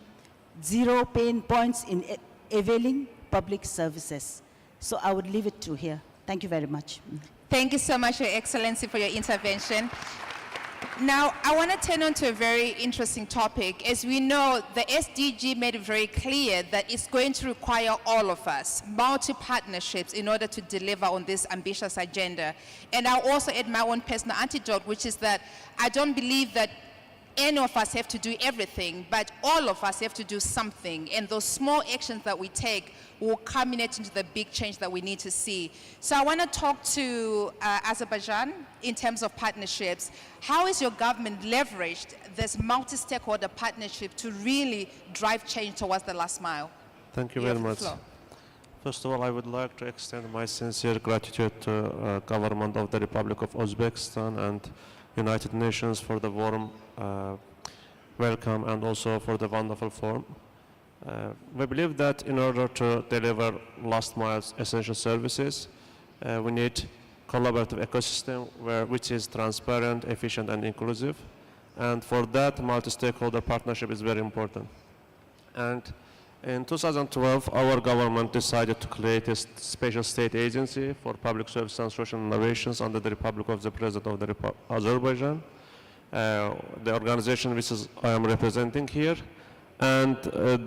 0 pain points in availing public services. So I would leave it to here. Thank you very much. Thank you so much, Your Excellency, for your intervention. Now, I want to turn on to a very interesting topic. As we know, the SDG made it very clear that it's going to require all of us, multi-partnerships, in order to deliver on this ambitious agenda. And I'll also add my own personal antidote, which is that I don't believe that any of us have to do everything, but all of us have to do something. And those small actions that we take will culminate into the big change that we need to see. So I want to talk to Azerbaijan in terms of partnerships. How is your government leveraged this multi-stakeholder partnership to really drive change towards the last mile? Thank you very much. First of all, I would like to extend my sincere gratitude to government of the Republic of Uzbekistan and United Nations for the warm welcome and also for the wonderful forum. We believe that in order to deliver last mile's essential services, we need collaborative ecosystem which is transparent, efficient and inclusive. And for that, multi-stakeholder partnership is very important. And in 2012, our government decided to create a special state agency for public service and social innovations under the Republic of the President of the Azerbaijan. The organization which I am representing here. And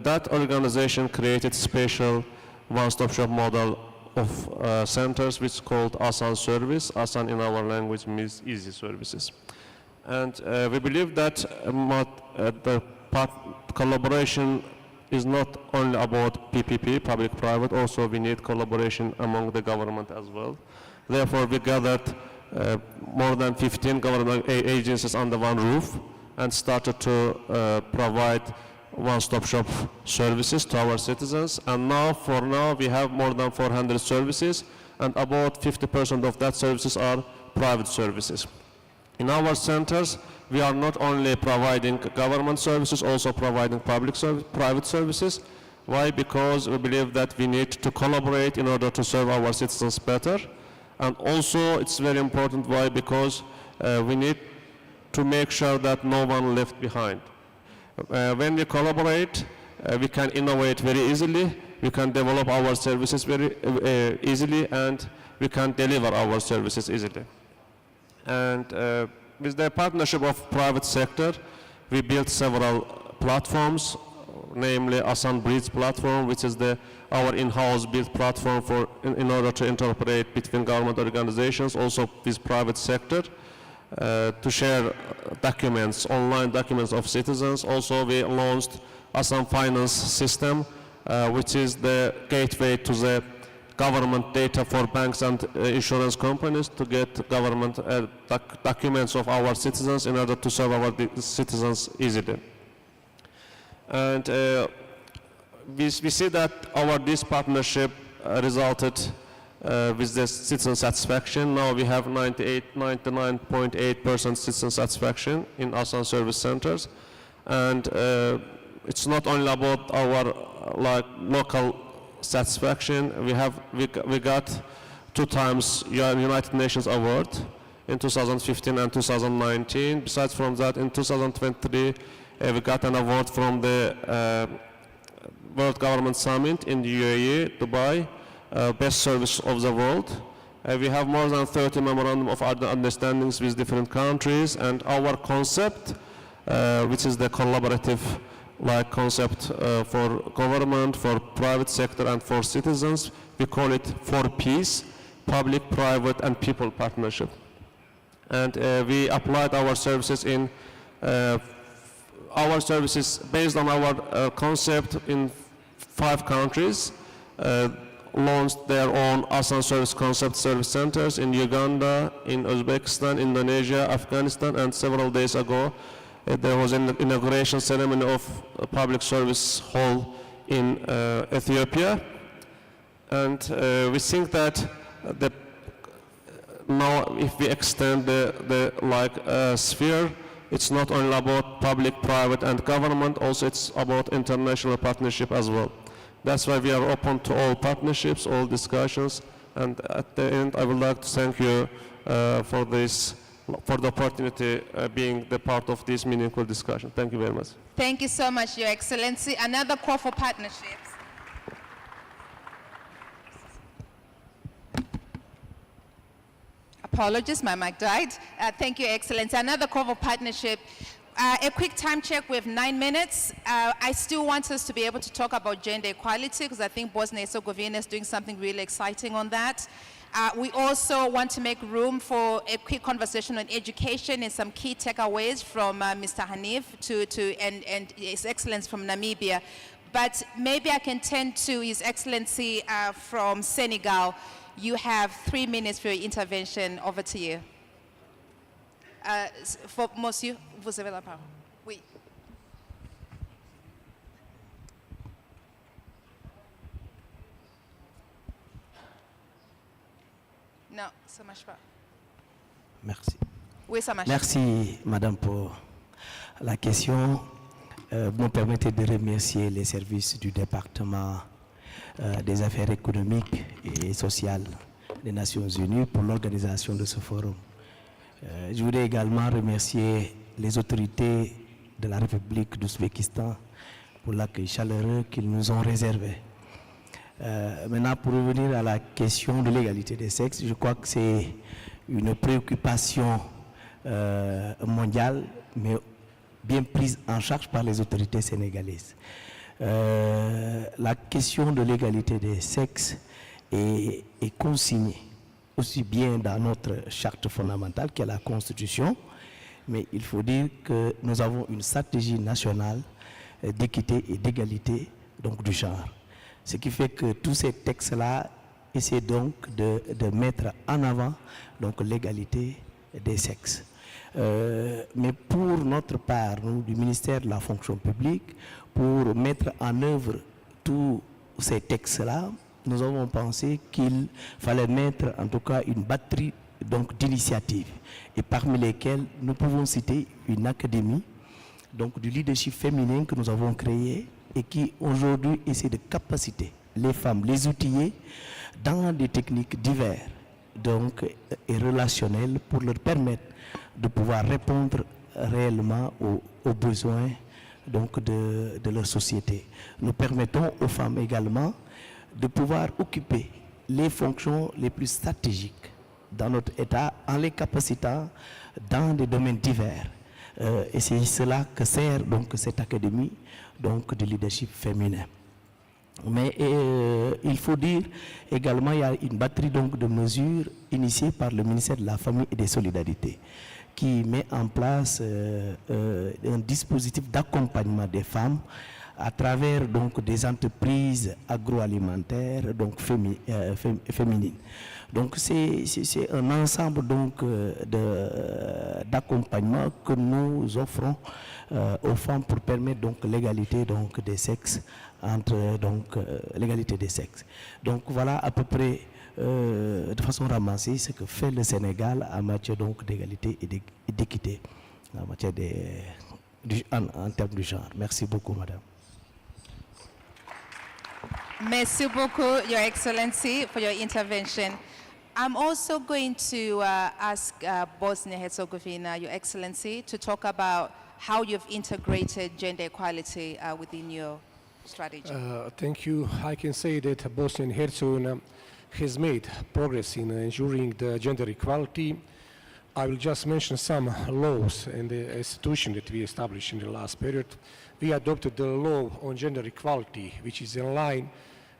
that organization created special one-stop shop model of centers which is called ASAN service. ASAN in our language means easy services. And we believe that the collaboration is not only about PPP, public-private, also we need collaboration among the government as well. Therefore, we gathered more than 15 government agencies under one roof and started to provide one-stop shop services to our citizens. And for now, we have more than 400 services, and about 50% of that services are private services. In our centers, we are not only providing government services, also providing private services. Why? Because we believe that we need to collaborate in order to serve our citizens better. And also, it's very important. Why? Because we need to make sure that no one left behind. When we collaborate, we can innovate very easily, we can develop our services very easily, and we can deliver our services easily. And with the partnership of private sector, we built several platforms, namely ASAN Bridge platform, which is our in-house built platform in order to interoperate between government organizations, also with private sector, to share documents, online documents of citizens. Also, we launched ASAN Finance system, which is the gateway to the government data for banks and insurance companies to get government documents of our citizens in order to serve our citizens easily. And we see that this partnership resulted with the citizen satisfaction. Now we have 99.8% citizen satisfaction in ASAN service centers. And it's not only about our local satisfaction. We got 2 times United Nations award in 2015 and 2019. Besides from that, in 2023, we got an award from the World Government Summit in the UAE, Dubai, Best Service of the World. We have more than 30 memorandum of understandings with different countries, and our concept, which is the collaborative concept for government, for private sector and for citizens, we call it for peace, public, private and people partnership. And we applied our services in our services based on our concept in 5 countries. Launched their own ASAN service concept service centers in Uganda, in Uzbekistan, Indonesia, Afghanistan, and several days ago there was an inauguration ceremony of a public service hall in Ethiopia. And we think that now if we extend the sphere, it's not only about public, private, and government, also it's about international partnership as well. That's why we are open to all partnerships, all discussions, and at the end I would like to thank you for the opportunity being the part of this meaningful discussion. Thank you very much. Thank you so much, Your Excellency. Another call for partnerships. Apologies, my mic died. Thank you, Your Excellency. Another call for partnership. A quick time check, we have 9 minutes. I still want us to be able to talk about gender equality because I think Bosnia and Herzegovina is doing something really exciting on that. We also want to make room for a quick conversation on education and some key takeaways from Mr. Hanif and His Excellency from Namibia. But maybe I can turn to His Excellency from Senegal. You have 3 minutes for your intervention. Over to you. For Monsieur, vous avez la parole. Oui. Non, ça marche pas. Merci. Oui, ça marche. Merci, Madame, pour la question. Vous me permettez de remercier les services du département des affaires économiques et sociales des Nations Unies pour l'organisation de ce forum. Je voudrais également remercier les autorités de la République d'Ouzbékistan pour l'accueil chaleureux qu'ils nous ont réservé. Maintenant, pour revenir à la question de l'égalité des sexes, je crois que c'est une préoccupation mondiale, mais bien prise en charge par les autorités sénégalaises. La question de l'égalité des sexes est consignée aussi bien dans notre charte fondamentale qui est la Constitution, mais il faut dire que nous avons une stratégie nationale d'équité et d'égalité donc du genre. Ce qui fait que tous ces textes-là essaient donc de mettre en avant donc l'égalité des sexes. Mais pour notre part, nous, du ministère de la fonction publique, pour mettre en œuvre tous ces textes-là, nous avons pensé qu'il fallait mettre en tout cas une batterie d'initiatives, et parmi lesquelles nous pouvons citer une académie donc, du leadership féminin que nous avons créée et qui aujourd'hui essaie de capaciter les femmes, les outiller dans des techniques diverses donc, et relationnelles pour leur permettre de pouvoir répondre réellement aux besoins donc, de leur société. Nous permettons aux femmes également de pouvoir occuper les fonctions les plus stratégiques dans notre État en les capacitant dans des domaines divers. Et c'est cela que sert donc cette académie donc, de leadership féminin. Mais il faut dire également qu'il y a une batterie donc, de mesures initiées par le ministère de la Famille et des Solidarités qui met en place un dispositif d'accompagnement des femmes à travers donc, des entreprises agroalimentaires donc, féminines. Donc c'est un ensemble d'accompagnement que nous offrons aux femmes pour permettre donc, l'égalité donc, des sexes, entre l'égalité des sexes. Donc voilà à peu près de façon ramassée ce que fait le Sénégal en matière d'égalité et d'équité en matière en termes du genre. Merci beaucoup, madame. Merci beaucoup, Your Excellency, for your intervention. I'm also going to ask Bosnia-Herzegovina, Your Excellency, to talk about how you've integrated gender equality within your strategy. Thank you. I can say that Bosnia and Herzegovina has made progress in ensuring the gender equality. I will just mention some laws and the institution that we established in the last period. We adopted the law on gender equality, which is in line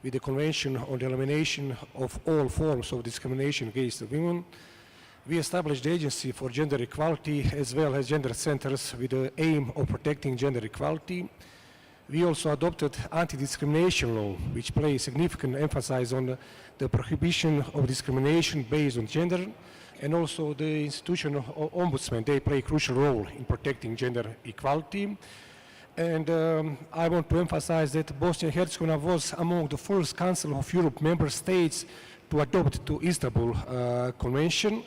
with the Convention on the Elimination of All Forms of Discrimination Against Women. We established the Agency for Gender Equality as well as gender centers with the aim of protecting gender equality. We also adopted anti-discrimination law, which places significant emphasis on the prohibition of discrimination based on gender, and also the institution of ombudsman. They play a crucial role in protecting gender equality. And I want to emphasize that Bosnia and Herzegovina was among the first Council of Europe member states to adopt the Istanbul Convention.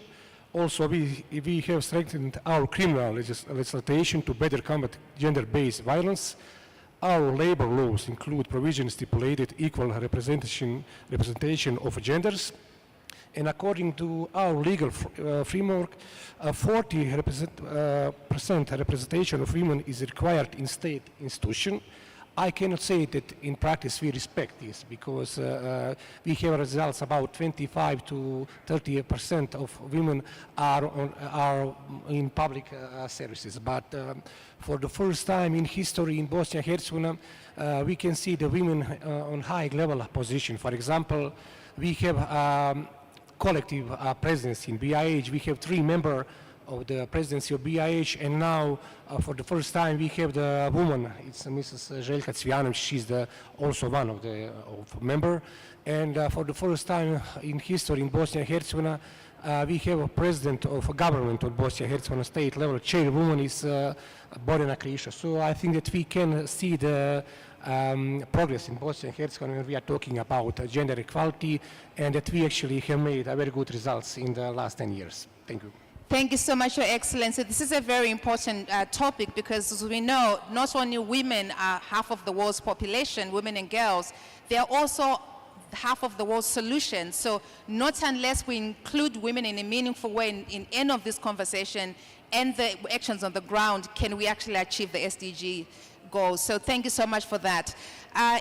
Also, we have strengthened our criminal legislation to better combat gender-based violence. Our labor laws include provisions stipulated equal representation of genders. And according to our legal framework, 40% representation of women is required in state institutions. I cannot say that in practice we respect this, because we have results about 25 to 30% of women are in public services. But for the first time in history in Bosnia and Herzegovina, we can see the women on high level position. For example, we have collective presidency in BIH. We have 3 members of the presidency of BIH, and now for the first time we have the woman. It's Mrs. Željka Cvijanović. She's also one of the member. And for the first time in history in Bosnia and Herzegovina, we have a president of a government of Bosnia and Herzegovina state level. Chairwoman is Borjana Kriša. So I think that we can see the progress in Bosnia and Herzegovina when we are talking about gender equality, and that we actually have made very good results in the last 10 years. Thank you. Thank you so much, Your Excellency. This is a very important topic, because as we know, not only women are half of the world's population, women and girls, they are also half of the world's solution. So not unless we include women in a meaningful way in any of this conversation and the actions on the ground can we actually achieve the SDG goals. So thank you so much for that.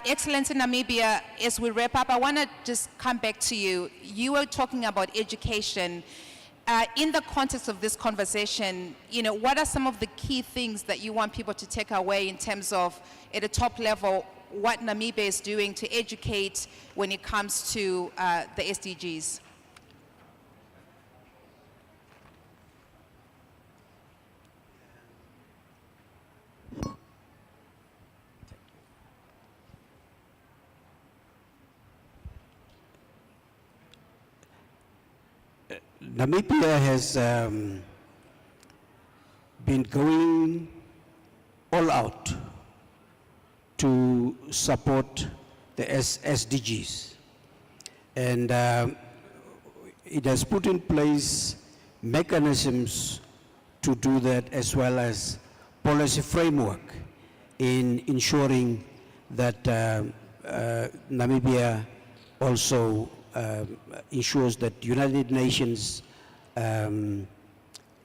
Excellency Namibia, as we wrap up, I want to just come back to you. You were talking about education. In the context of this conversation, what are some of the key things that you want people to take away in terms of, at a top level, what Namibia is doing to educate when it comes to the SDGs? Namibia has been going all out to support the SDGs. And it has put in place mechanisms to do that, as well as policy framework in ensuring that Namibia also ensures that United Nations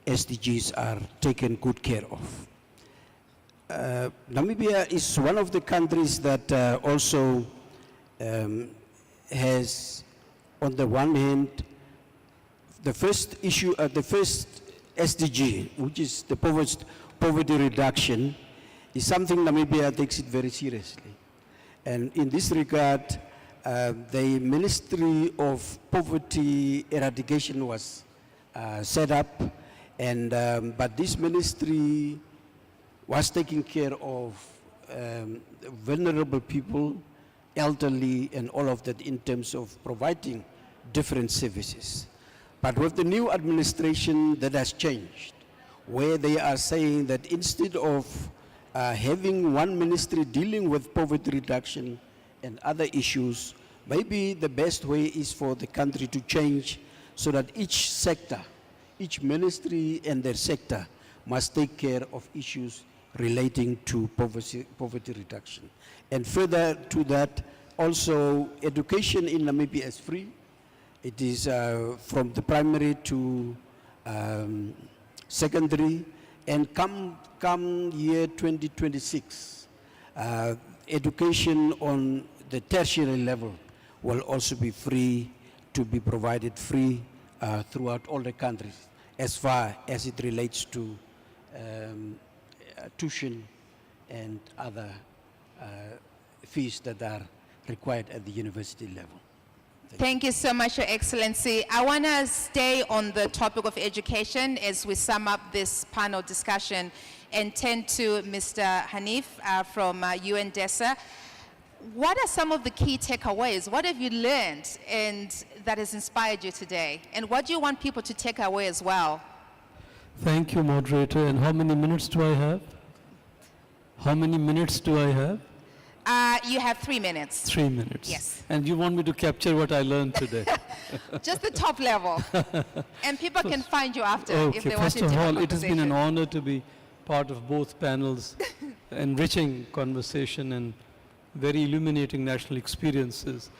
SDGs are taken good care of. Namibia is one of the countries that also has, on the one hand, the first issue, the first SDG, which is the poverty reduction, is something Namibia takes it very seriously. And in this regard, the Ministry of Poverty Eradication was set up, and but this ministry was taking care of vulnerable people, elderly, and all of that in terms of providing different services. But with the new administration, that has changed, where they are saying that instead of having one ministry dealing with poverty reduction and other issues, maybe the best way is for the country to change so that each sector, each ministry and their sector must take care of issues relating to poverty reduction. And further to that, also education in Namibia is free. It is from the primary to secondary, and come year 2026, education on the tertiary level will also be free, to be provided free throughout all the countries, as far as it relates to tuition and other fees that are required at the university level. Thank you so much, Your Excellency. I want to stay on the topic of education as we sum up this panel discussion and turn to Mr. Hanif from UNDESA. What are some of the key takeaways? What have you learned and that has inspired you today? And what do you want people to take away as well? Thank you, moderator. And how many minutes do I have? How many minutes do I have? You have 3 minutes. 3 minutes. Yes. And you want me to capture what I learned today? Just the top level. And people can find you after if they want First to of take a all, it has been an conversation. honor to be part of both panels, enriching conversation and very illuminating national experiences.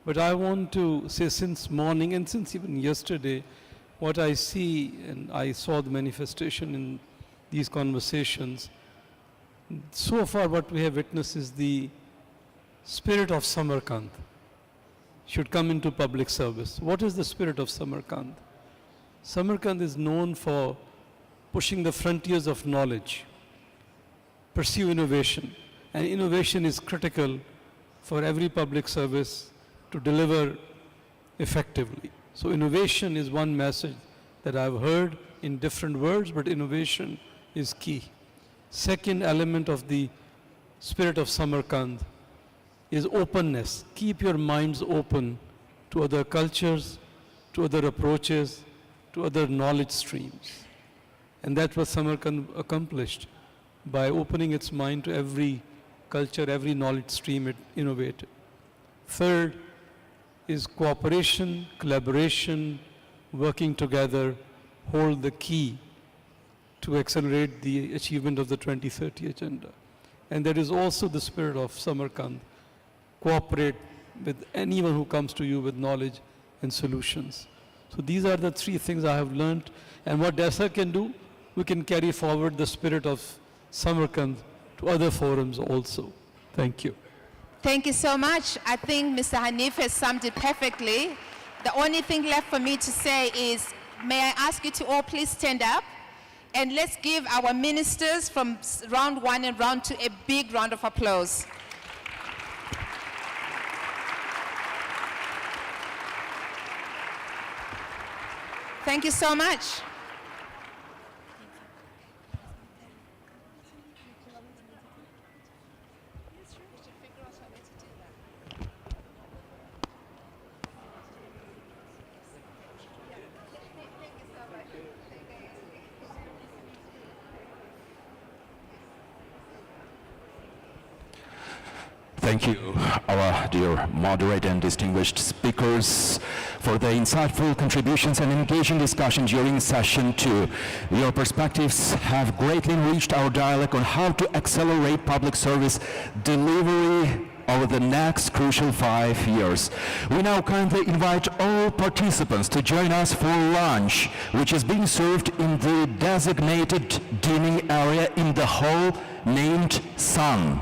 But I want to say since morning and since even yesterday, what I see, and I saw the manifestation in these conversations, so far what we have witnessed is the spirit of Samarkand should come into public service. What is the spirit of Samarkand? Samarkand is known for pushing the frontiers of knowledge, pursue innovation, and innovation is critical for every public service to deliver effectively. So innovation is one message that I've heard in different words, but innovation is key. Second element of the spirit of Samarkand is openness. Keep your minds open to other cultures, to other approaches, to other knowledge streams. And that's what Samarkand accomplished by opening its mind to every culture, every knowledge stream it innovated. Third is cooperation, collaboration, working together, hold the key to accelerate the achievement of the 2030 agenda. And that is also the spirit of Samarkand. Cooperate with anyone who comes to you with knowledge and solutions. So these are the 3 things I have learned. And what DESA can do, we can carry forward the spirit of Samarkand to other forums also. Thank you. Thank you so much. I think Mr. Hanif has summed it perfectly. The only thing left for me to say is, may I ask you to all please stand up? And let's give our ministers from round 1 and round 2 a big round of applause. Thank you so much. Thank you, our dear moderator and distinguished speakers, for the insightful contributions and engaging discussion during session 2. Your perspectives have greatly enriched our dialogue on how to accelerate public service delivery over the next crucial 5 years. We now kindly invite all participants to join us for lunch, which is being served in the designated dining area in the hall named Sun.